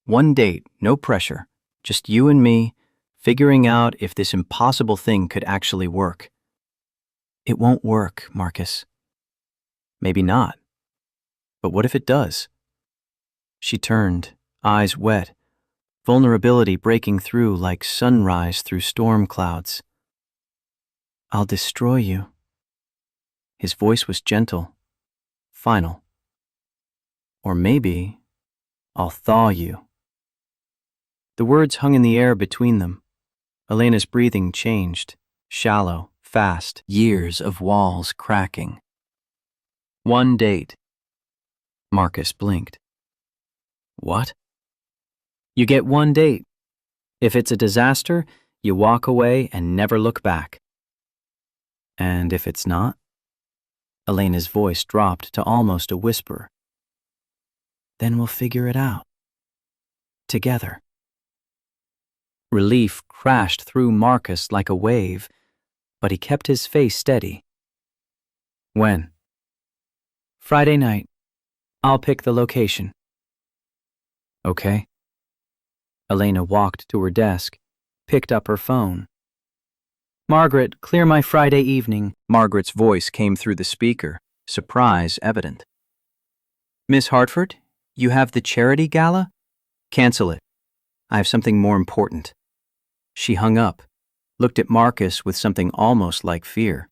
One date, no pressure. Just you and me, figuring out if this impossible thing could actually work." "It won't work, Marcus." "Maybe not. But what if it does?" She turned, eyes wet. vulnerability breaking through like sunrise through storm clouds. "I'll destroy you." His voice was gentle, final. "Or maybe I'll thaw you." The words hung in the air between them. Elena's breathing changed, shallow, fast, years of walls cracking. "One date." Marcus blinked. "What?" "You get one date. If it's a disaster, you walk away and never look back." "And if it's not?" Elena's voice dropped to almost a whisper. "Then we'll figure it out. Together." Relief crashed through Marcus like a wave, but he kept his face steady. "When?" "Friday night. I'll pick the location." "Okay." Elena walked to her desk, picked up her phone. "Margaret, clear my Friday evening." Margaret's voice came through the speaker, surprise evident. "Miss Hartford, you have the charity gala? Cancel it. I have something more important." She hung up, looked at Marcus with something almost like fear.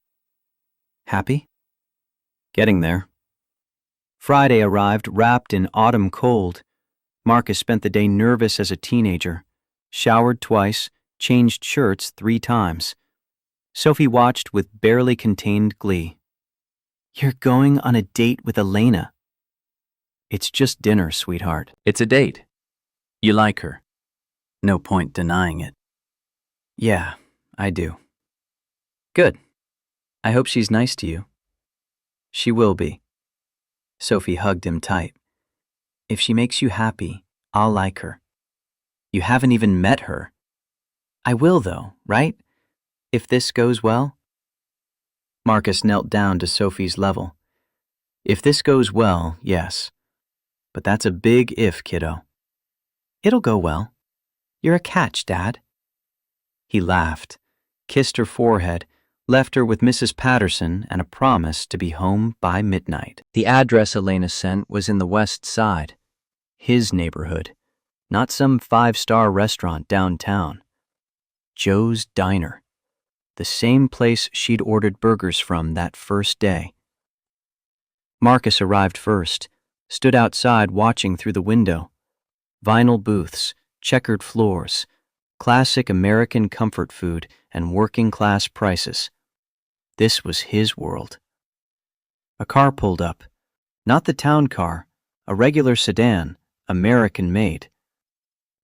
"Happy?" "Getting there." Friday arrived wrapped in autumn cold. Marcus spent the day nervous as a teenager, showered twice, changed shirts 3 times. Sophie watched with barely contained glee. "You're going on a date with Elena." "It's just dinner, sweetheart." "It's a date. You like her. No point denying it." "Yeah, I do." "Good. I hope she's nice to you." "She will be." Sophie hugged him tight. "If she makes you happy, I'll like her." "You haven't even met her." "I will though, right? If this goes well." Marcus knelt down to Sophie's level. "If this goes well, yes. But that's a big if, kiddo." "It'll go well. You're a catch, Dad." He laughed, kissed her forehead, left her with Mrs. Patterson and a promise to be home by midnight. The address Elena sent was in the West Side, his neighborhood, not some 5-star restaurant downtown. Joe's Diner, the same place she'd ordered burgers from that first day. Marcus arrived first, stood outside watching through the window. Vinyl booths, checkered floors, classic American comfort food, and working-class prices. This was his world. A car pulled up. Not the town car, a regular sedan, American-made.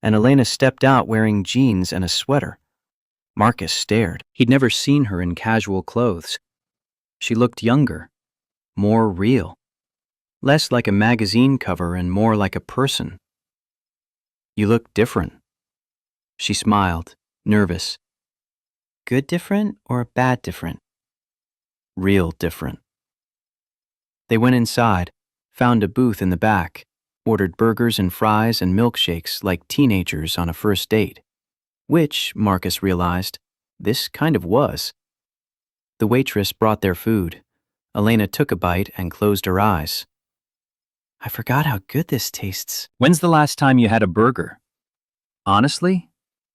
And Elena stepped out wearing jeans and a sweater. Marcus stared. He'd never seen her in casual clothes. She looked younger, more real, less like a magazine cover and more like a person. "You look different." She smiled, nervous. "Good different or bad different?" "Real different." They went inside, found a booth in the back, ordered burgers and fries and milkshakes like teenagers on a first date. Which, Marcus realized, this kind of was. The waitress brought their food. Elena took a bite and closed her eyes. "I forgot how good this tastes." "When's the last time you had a burger?" "Honestly?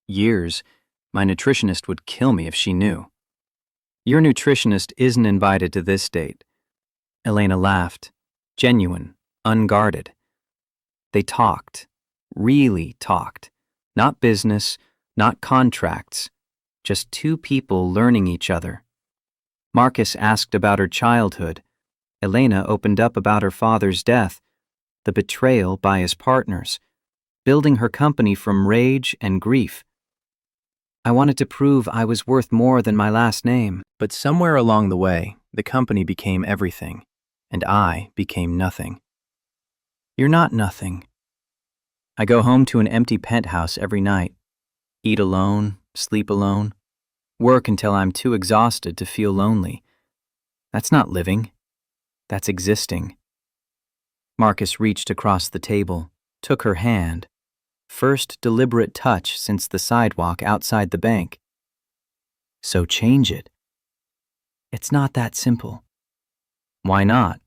Years. My nutritionist would kill me if she knew." "Your nutritionist isn't invited to this date." Elena laughed, genuine, unguarded. They talked, really talked. Not business, not contracts, just 2 people learning each other. Marcus asked about her childhood. Elena opened up about her father's death, the betrayal by his partners, building her company from rage and grief. "I wanted to prove I was worth more than my last name." But somewhere along the way, the company became everything, and I became nothing. "You're not nothing." "I go home to an empty penthouse every night, eat alone, sleep alone, work until I'm too exhausted to feel lonely. That's not living. That's existing." Marcus reached across the table, took her hand. First deliberate touch since the sidewalk outside the bank. "So change it." "It's not that simple." "Why not?"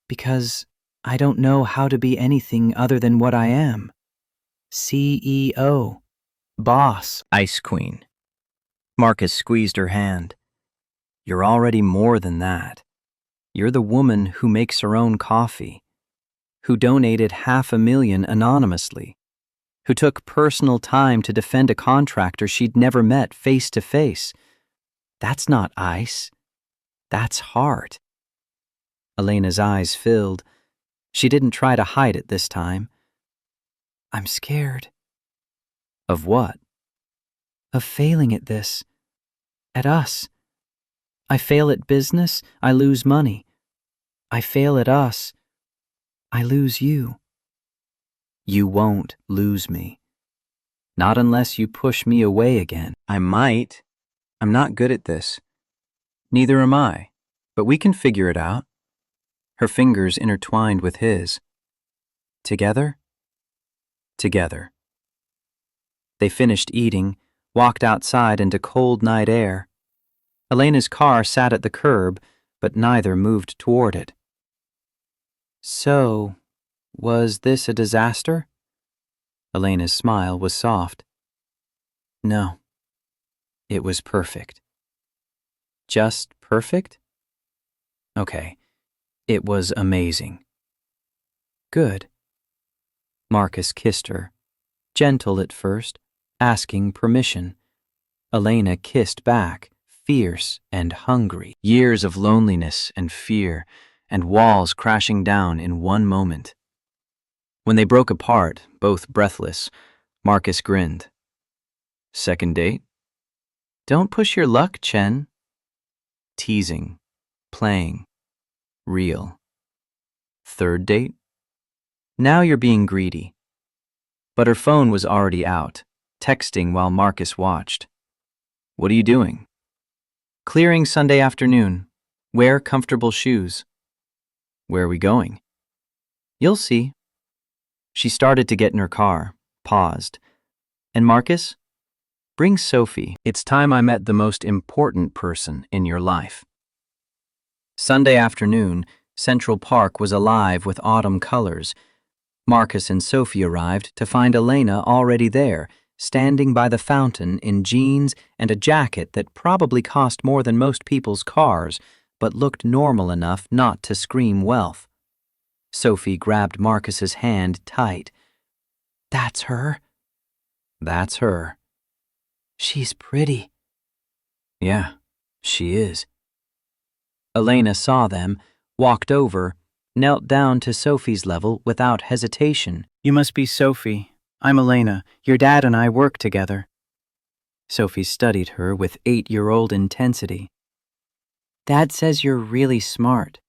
"Because I don't know how to be anything other than what I am." CEO. Boss. Ice Queen. Marcus squeezed her hand. You're already more than that. You're the woman who makes her own coffee, who donated $500,000 anonymously, who took personal time to defend a contractor she'd never met face to face. That's not ice. That's heart. Elena's eyes filled. She didn't try to hide it this time. I'm scared. Of what? Of failing at this. At us. I fail at business, I lose money. I fail at us, I lose you. You won't lose me. Not unless you push me away again. I might. I'm not good at this. Neither am I, but we can figure it out. Her fingers intertwined with his. Together? Together. They finished eating, walked outside into cold night air. Elena's car sat at the curb, but neither moved toward it. So, was this a disaster? Elena's smile was soft. No. It was perfect. Just perfect? Okay. It was amazing. Good. Marcus kissed her, gentle at first, asking permission. Elena kissed back, fierce and hungry. Years of loneliness and fear, and walls crashing down in one moment. When they broke apart, both breathless, Marcus grinned. Second date? Don't push your luck, Chen. Teasing, playing, real. Third date? Now you're being greedy. But her phone was already out, texting while Marcus watched. What are you doing? Clearing Sunday afternoon. Wear comfortable shoes. Where are we going? You'll see. She started to get in her car, paused. And Marcus? Bring Sophie. It's time I met the most important person in your life. Sunday afternoon, Central Park was alive with autumn colors. Marcus and Sophie arrived to find Elena already there, standing by the fountain in jeans and a jacket that probably cost more than most people's cars, but looked normal enough not to scream wealth. Sophie grabbed Marcus's hand tight. That's her? That's her. She's pretty. Yeah, she is. Elena saw them, walked over, knelt down to Sophie's level without hesitation. You must be Sophie. I'm Elena. Your dad and I work together. Sophie studied her with 8-year-old intensity. Dad says you're really smart.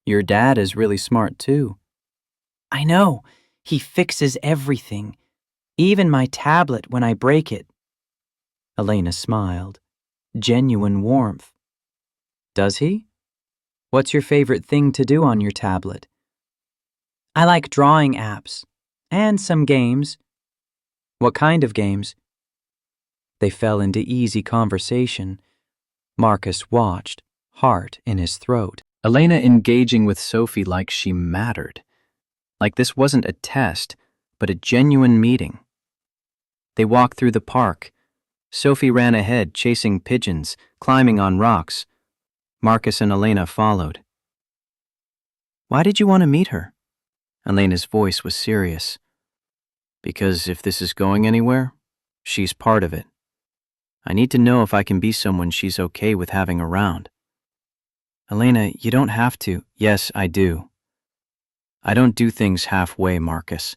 Your dad is really smart too. I know. He fixes everything, even my tablet when I break it. Elena smiled. Genuine warmth. Does he? What's your favorite thing to do on your tablet? I like drawing apps. And some games. What kind of games? They fell into easy conversation. Marcus watched, heart in his throat. Elena engaging with Sophie like she mattered. Like this wasn't a test, but a genuine meeting. They walked through the park. Sophie ran ahead, chasing pigeons, climbing on rocks. Marcus and Elena followed. Why did you want to meet her? Elena's voice was serious. Because if this is going anywhere, she's part of it. I need to know if I can be someone she's okay with having around. Elena, you don't have to. Yes, I do. I don't do things halfway, Marcus.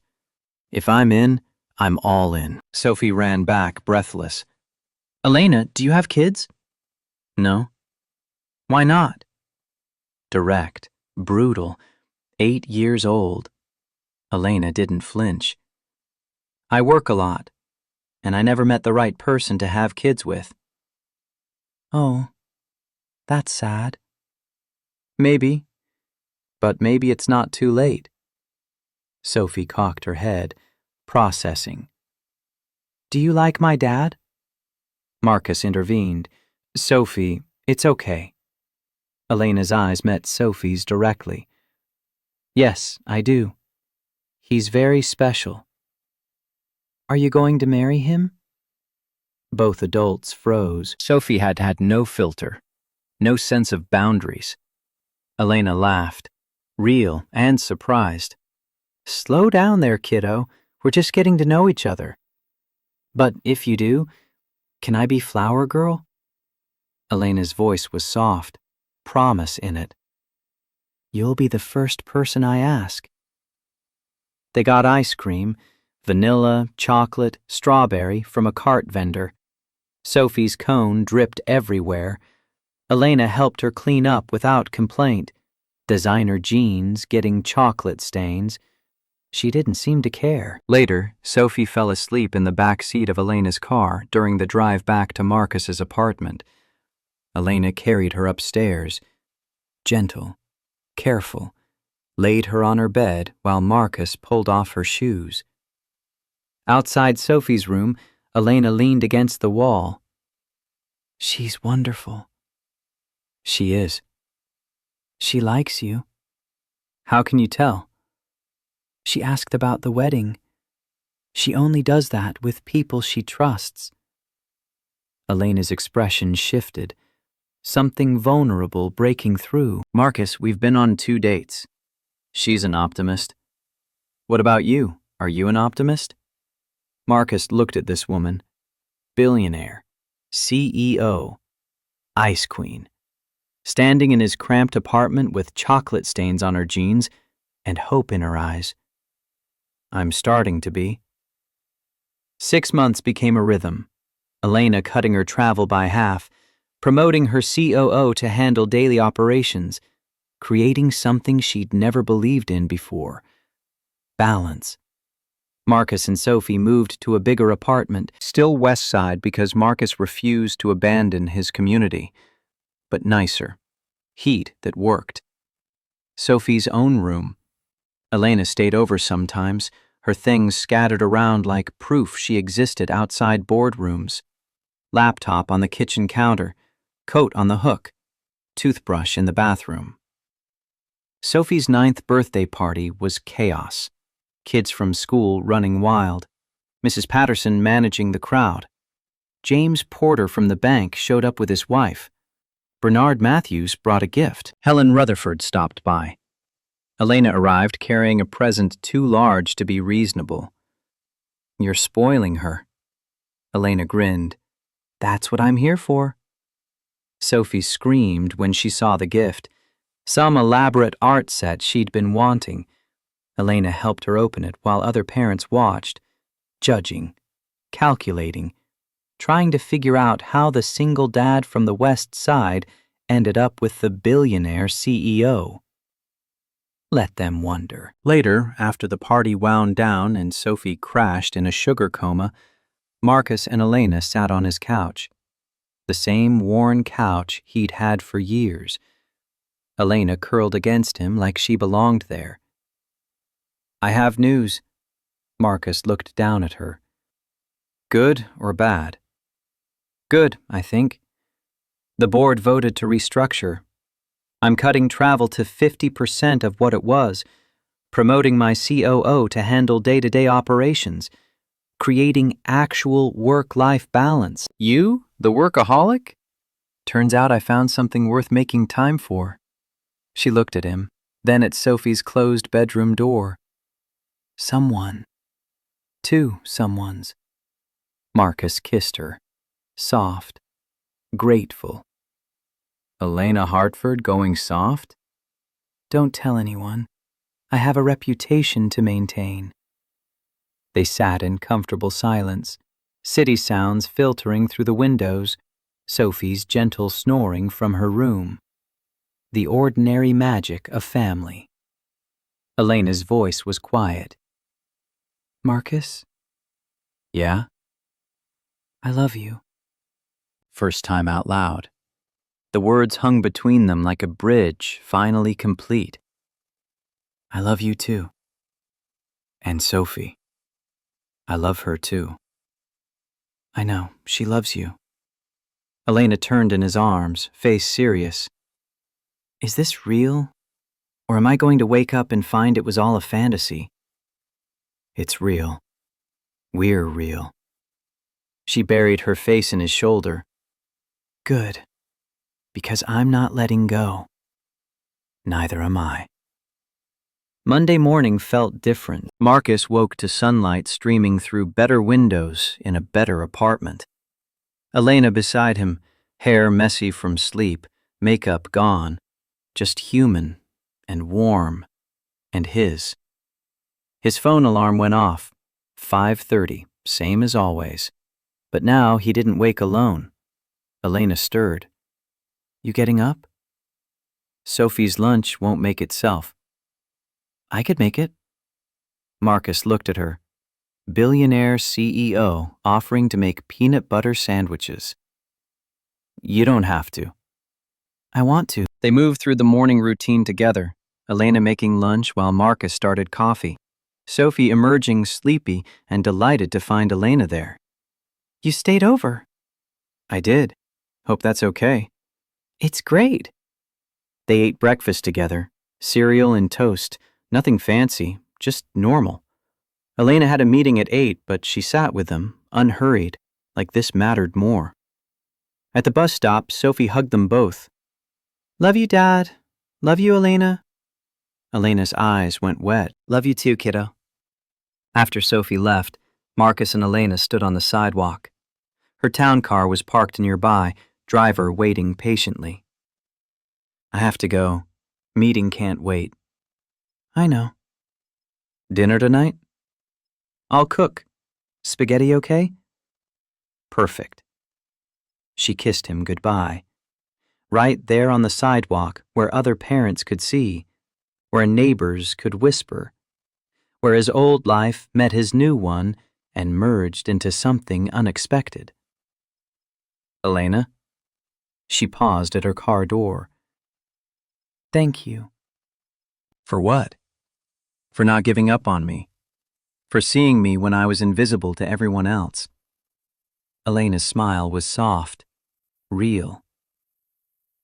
If I'm in, I'm all in. Sophie ran back, breathless. Elena, do you have kids? No. Why not? Direct, brutal, 8 years old. Elena didn't flinch. I work a lot, and I never met the right person to have kids with. Oh, that's sad. Maybe, but maybe it's not too late. Sophie cocked her head, processing. Do you like my dad? Marcus intervened. Sophie, it's okay. Elena's eyes met Sophie's directly. Yes, I do. He's very special. Are you going to marry him? Both adults froze. Sophie had had no filter, no sense of boundaries. Elena laughed, real and surprised. Slow down there, kiddo. We're just getting to know each other. But if you do, can I be flower girl? Elena's voice was soft, promise in it. You'll be the first person I ask. They got ice cream, vanilla, chocolate, strawberry from a cart vendor. Sophie's cone dripped everywhere. Elena helped her clean up without complaint. Designer jeans getting chocolate stains. She didn't seem to care. Later, Sophie fell asleep in the back seat of Elena's car during the drive back to Marcus's apartment. Elena carried her upstairs, gentle, careful, laid her on her bed while Marcus pulled off her shoes. Outside Sophie's room, Elena leaned against the wall. She's wonderful. She is. She likes you. How can you tell? She asked about the wedding. She only does that with people she trusts. Elena's expression shifted, something vulnerable breaking through. Marcus, we've been on 2 dates. She's an optimist. What about you? Are you an optimist? Marcus looked at this woman. Billionaire, CEO, ice queen, standing in his cramped apartment with chocolate stains on her jeans and hope in her eyes. I'm starting to be. 6 months became a rhythm, Elena cutting her travel by half, promoting her COO to handle daily operations, creating something she'd never believed in before. Balance. Marcus and Sophie moved to a bigger apartment, still west side because Marcus refused to abandon his community, but nicer. Heat that worked. Sophie's own room. Elena stayed over sometimes, her things scattered around like proof she existed outside boardrooms. Laptop on the kitchen counter, coat on the hook, toothbrush in the bathroom. Sophie's 9th birthday party was chaos. Kids from school running wild. Mrs. Patterson managing the crowd. James Porter from the bank showed up with his wife. Bernard Matthews brought a gift. Helen Rutherford stopped by. Elena arrived carrying a present too large to be reasonable. You're spoiling her. Elena grinned. That's what I'm here for. Sophie screamed when she saw the gift. Some elaborate art set she'd been wanting. Elena helped her open it while other parents watched, judging, calculating, trying to figure out how the single dad from the West Side ended up with the billionaire CEO. Let them wonder. Later, after the party wound down and Sophie crashed in a sugar coma, Marcus and Elena sat on his couch. The same worn couch he'd had for years. Elena curled against him like she belonged there. I have news. Marcus looked down at her. Good or bad? Good, I think. The board voted to restructure. I'm cutting travel to 50% of what it was, promoting my COO to handle day-to-day operations, creating actual work-life balance. You, the workaholic? Turns out I found something worth making time for. She looked at him, then at Sophie's closed bedroom door. Someone. 2 someones. Marcus kissed her, soft, grateful. Elena Hartford going soft? Don't tell anyone. I have a reputation to maintain. They sat in comfortable silence, city sounds filtering through the windows, Sophie's gentle snoring from her room. The ordinary magic of family. Elena's voice was quiet. Marcus? Yeah? I love you. First time out loud. The words hung between them like a bridge finally complete. I love you too. And Sophie. I love her too. I know, she loves you. Elena turned in his arms, face serious. Is this real? Or am I going to wake up and find it was all a fantasy? It's real. We're real. She buried her face in his shoulder. Good, because I'm not letting go. Neither am I. Monday morning felt different. Marcus woke to sunlight streaming through better windows in a better apartment. Elena beside him, hair messy from sleep, makeup gone, just human and warm, and his. His phone alarm went off, 5:30, same as always. But now he didn't wake alone. Elena stirred. You getting up? Sophie's lunch won't make itself. I could make it. Marcus looked at her. Billionaire CEO offering to make peanut butter sandwiches. You don't have to. I want to. They moved through the morning routine together, Elena making lunch while Marcus started coffee. Sophie emerging sleepy and delighted to find Elena there. You stayed over. I did. Hope that's okay. It's great. They ate breakfast together, cereal and toast, nothing fancy, just normal. Elena had a meeting at 8, but she sat with them, unhurried, like this mattered more. At the bus stop, Sophie hugged them both. Love you, Dad. Love you, Elena. Elena's eyes went wet. Love you too, kiddo. After Sophie left, Marcus and Elena stood on the sidewalk. Her town car was parked nearby, driver waiting patiently. I have to go. Meeting can't wait. I know. Dinner tonight? I'll cook. Spaghetti okay? Perfect. She kissed him goodbye. Right there on the sidewalk where other parents could see, where neighbors could whisper, where his old life met his new one and merged into something unexpected. Elena? She paused at her car door. Thank you. For what? For not giving up on me. For seeing me when I was invisible to everyone else. Elena's smile was soft, real.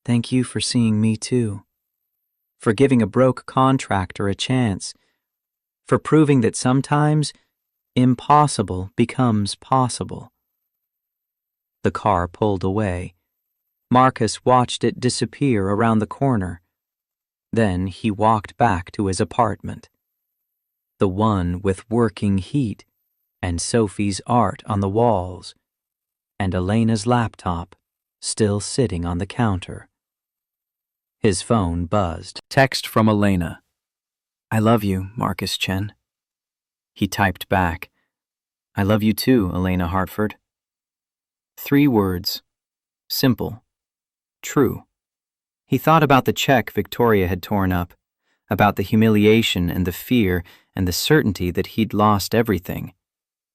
Thank you for seeing me too. For giving a broke contractor a chance. For proving that sometimes impossible becomes possible. The car pulled away. Marcus watched it disappear around the corner. Then he walked back to his apartment. The one with working heat, and Sophie's art on the walls, and Elena's laptop still sitting on the counter. His phone buzzed. Text from Elena. I love you, Marcus Chen. He typed back. I love you too, Elena Hartford. 3 words. Simple. True. He thought about the check Victoria had torn up, about the humiliation and the fear and the certainty that he'd lost everything,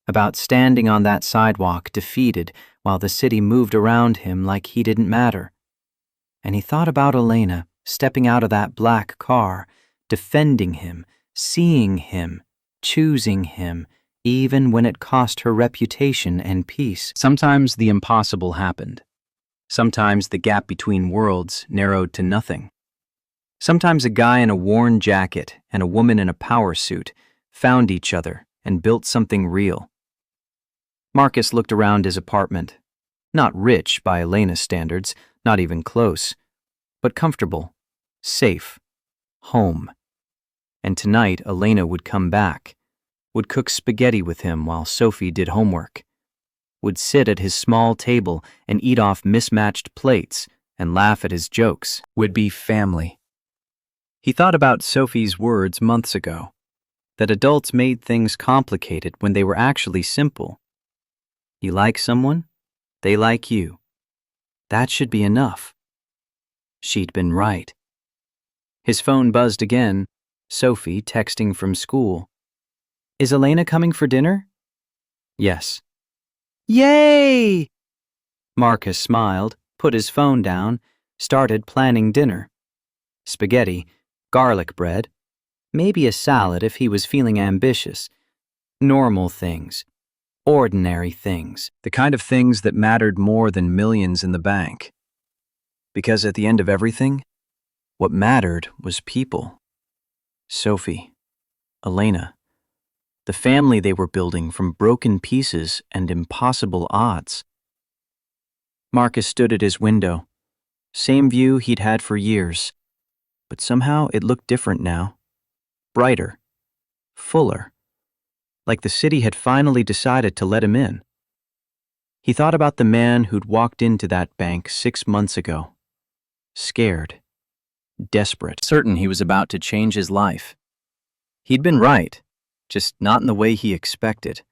about standing on that sidewalk defeated while the city moved around him like he didn't matter. And he thought about Elena stepping out of that black car, defending him, seeing him, choosing him, even when it cost her reputation and peace. Sometimes the impossible happened. Sometimes the gap between worlds narrowed to nothing. Sometimes a guy in a worn jacket and a woman in a power suit found each other and built something real. Marcus looked around his apartment. Not rich by Elena's standards, not even close, but comfortable, safe, home. And tonight Elena would come back, would cook spaghetti with him while Sophie did homework, would sit at his small table and eat off mismatched plates and laugh at his jokes, would be family. He thought about Sophie's words months ago, that adults made things complicated when they were actually simple. You like someone, they like you. That should be enough. She'd been right. His phone buzzed again, Sophie texting from school. Is Elena coming for dinner? Yes. Yay! Marcus smiled, put his phone down, started planning dinner. Spaghetti, garlic bread, maybe a salad if he was feeling ambitious. Normal things, ordinary things, the kind of things that mattered more than millions in the bank. Because at the end of everything, what mattered was people. Sophie, Elena, the family they were building from broken pieces and impossible odds. Marcus stood at his window. Same view he'd had for years, but somehow it looked different now. Brighter, fuller, like the city had finally decided to let him in. He thought about the man who'd walked into that bank 6 months ago. Scared, desperate, certain he was about to change his life. He'd been right, just not in the way he expected.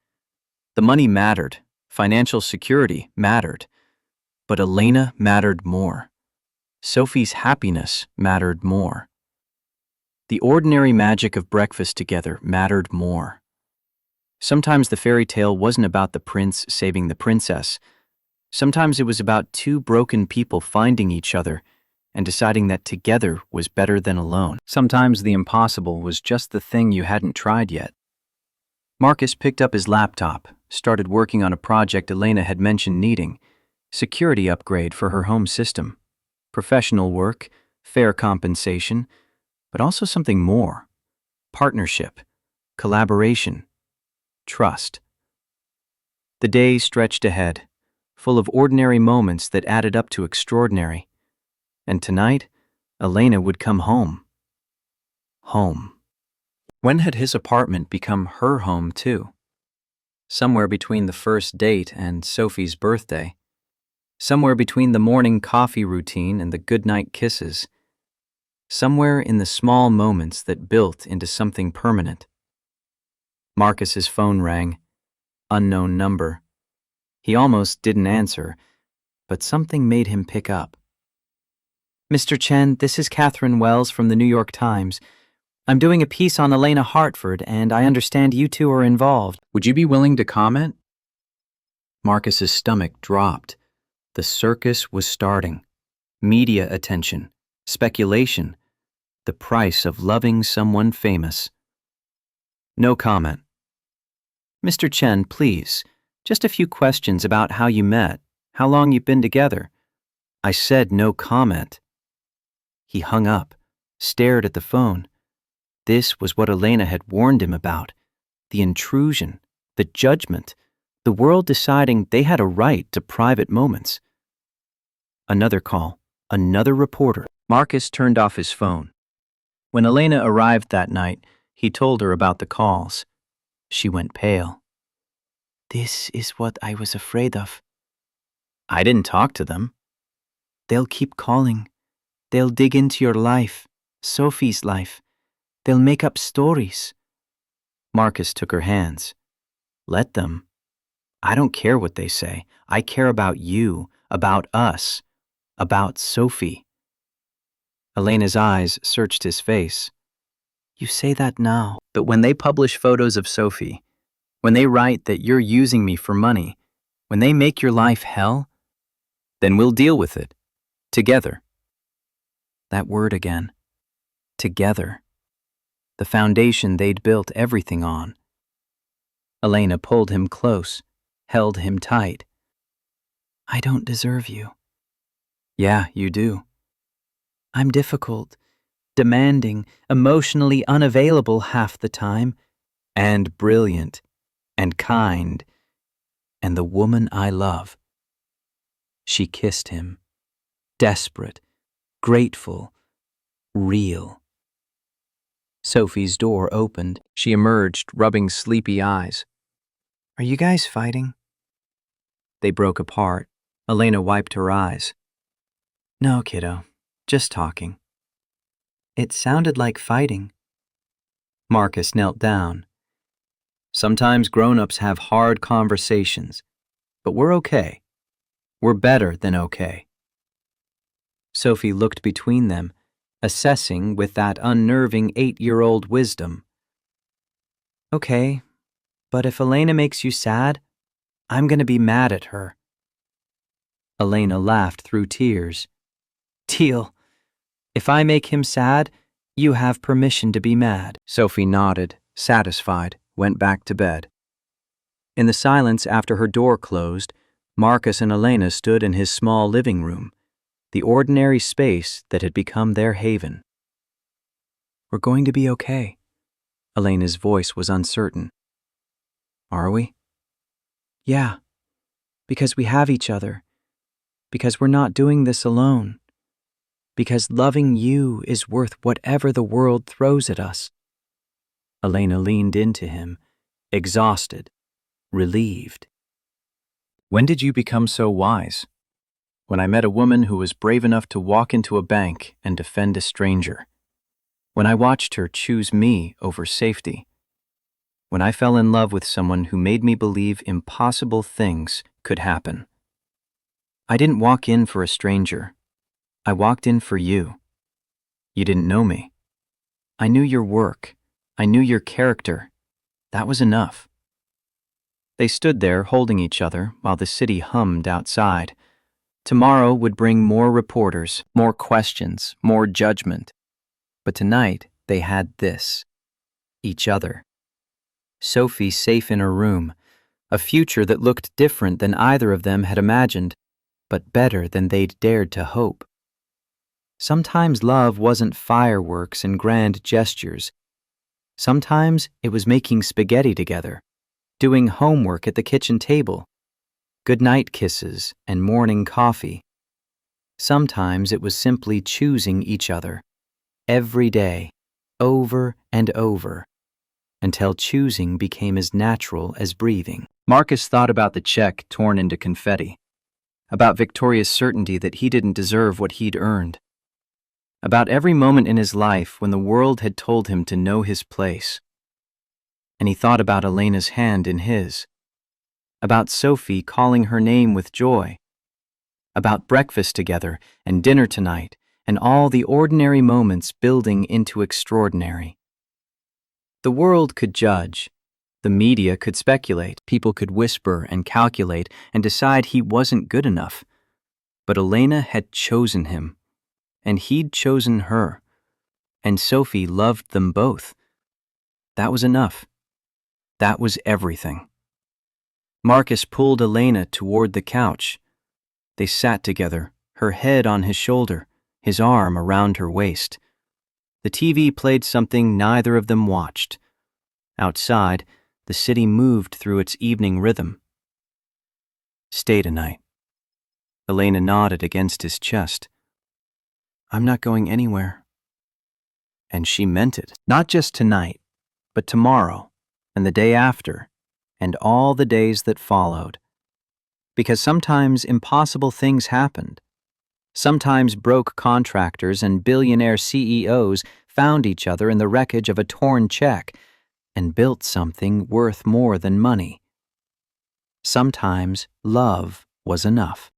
The money mattered, financial security mattered, but Elena mattered more. Sophie's happiness mattered more. The ordinary magic of breakfast together mattered more. Sometimes the fairy tale wasn't about the prince saving the princess. Sometimes it was about two broken people finding each other and deciding that together was better than alone. Sometimes the impossible was just the thing you hadn't tried yet. Marcus picked up his laptop, started working on a project Elena had mentioned needing, security upgrade for her home system, professional work, fair compensation, but also something more: partnership, collaboration, trust. The day stretched ahead, full of ordinary moments that added up to extraordinary. And tonight, Elena would come home. Home. When had his apartment become her home, too? Somewhere between the first date and Sophie's birthday. Somewhere between the morning coffee routine and the goodnight kisses. Somewhere in the small moments that built into something permanent. Marcus's phone rang. Unknown number. He almost didn't answer, but something made him pick up. Mr. Chen, this is Catherine Wells from the New York Times. I'm doing a piece on Elena Hartford, and I understand you two are involved. Would you be willing to comment? Marcus's stomach dropped. The circus was starting. Media attention, speculation, the price of loving someone famous. No comment. Mr. Chen, please, just a few questions about how you met, how long you've been together. I said no comment. He hung up, stared at the phone. This was what Elena had warned him about: the intrusion, the judgment, the world deciding they had a right to private moments. Another call, another reporter. Marcus turned off his phone. When Elena arrived that night, he told her about the calls. She went pale. This is what I was afraid of. I didn't talk to them. They'll keep calling. They'll dig into your life, Sophie's life. They'll make up stories. Marcus took her hands. Let them. I don't care what they say. I care about you, about us, about Sophie. Elena's eyes searched his face. You say that now. But when they publish photos of Sophie, when they write that you're using me for money, when they make your life hell, then we'll deal with it. Together. That word again. Together. The foundation they'd built everything on. Elena pulled him close, held him tight. I don't deserve you. Yeah, you do. I'm difficult, demanding, emotionally unavailable half the time, and brilliant, and kind, and the woman I love. She kissed him, desperate, grateful, real. Sophie's door opened. She emerged, rubbing sleepy eyes. Are you guys fighting? They broke apart. Elena wiped her eyes. No, kiddo, just talking. It sounded like fighting. Marcus knelt down. Sometimes grown-ups have hard conversations, but we're okay. We're better than okay. Sophie looked between them, assessing with that unnerving 8-year-old wisdom. Okay, but if Elena makes you sad, I'm going to be mad at her. Elena laughed through tears. Deal. If I make him sad, you have permission to be mad. Sophie nodded, satisfied, went back to bed. In the silence after her door closed, Marcus and Elena stood in his small living room, the ordinary space that had become their haven. We're going to be okay. Elena's voice was uncertain. Are we? Yeah, because we have each other. Because we're not doing this alone. Because loving you is worth whatever the world throws at us. Elena leaned into him, exhausted, relieved. When did you become so wise? When I met a woman who was brave enough to walk into a bank and defend a stranger. When I watched her choose me over safety. When I fell in love with someone who made me believe impossible things could happen. I didn't walk in for a stranger. I walked in for you. You didn't know me. I knew your work. I knew your character. That was enough. They stood there holding each other while the city hummed outside. Tomorrow would bring more reporters, more questions, more judgment. But tonight they had this. Each other. Sophie safe in her room. A future that looked different than either of them had imagined, but better than they'd dared to hope. Sometimes love wasn't fireworks and grand gestures. Sometimes it was making spaghetti together, doing homework at the kitchen table, goodnight kisses and morning coffee. Sometimes it was simply choosing each other, every day, over and over, until choosing became as natural as breathing. Marcus thought about the check torn into confetti, about Victoria's certainty that he didn't deserve what he'd earned, about every moment in his life when the world had told him to know his place. And he thought about Elena's hand in his, about Sophie calling her name with joy, about breakfast together and dinner tonight and all the ordinary moments building into extraordinary. The world could judge. The media could speculate. People could whisper and calculate and decide he wasn't good enough. But Elena had chosen him. And he'd chosen her, and Sophie loved them both. That was enough. That was everything. Marcus pulled Elena toward the couch. They sat together, her head on his shoulder, his arm around her waist. The TV played something neither of them watched. Outside, the city moved through its evening rhythm. Stay tonight. Elena nodded against his chest. I'm not going anywhere. And she meant it. Not just tonight, but tomorrow, and the day after, and all the days that followed. Because sometimes impossible things happened. Sometimes broke contractors and billionaire CEOs found each other in the wreckage of a torn check and built something worth more than money. Sometimes love was enough.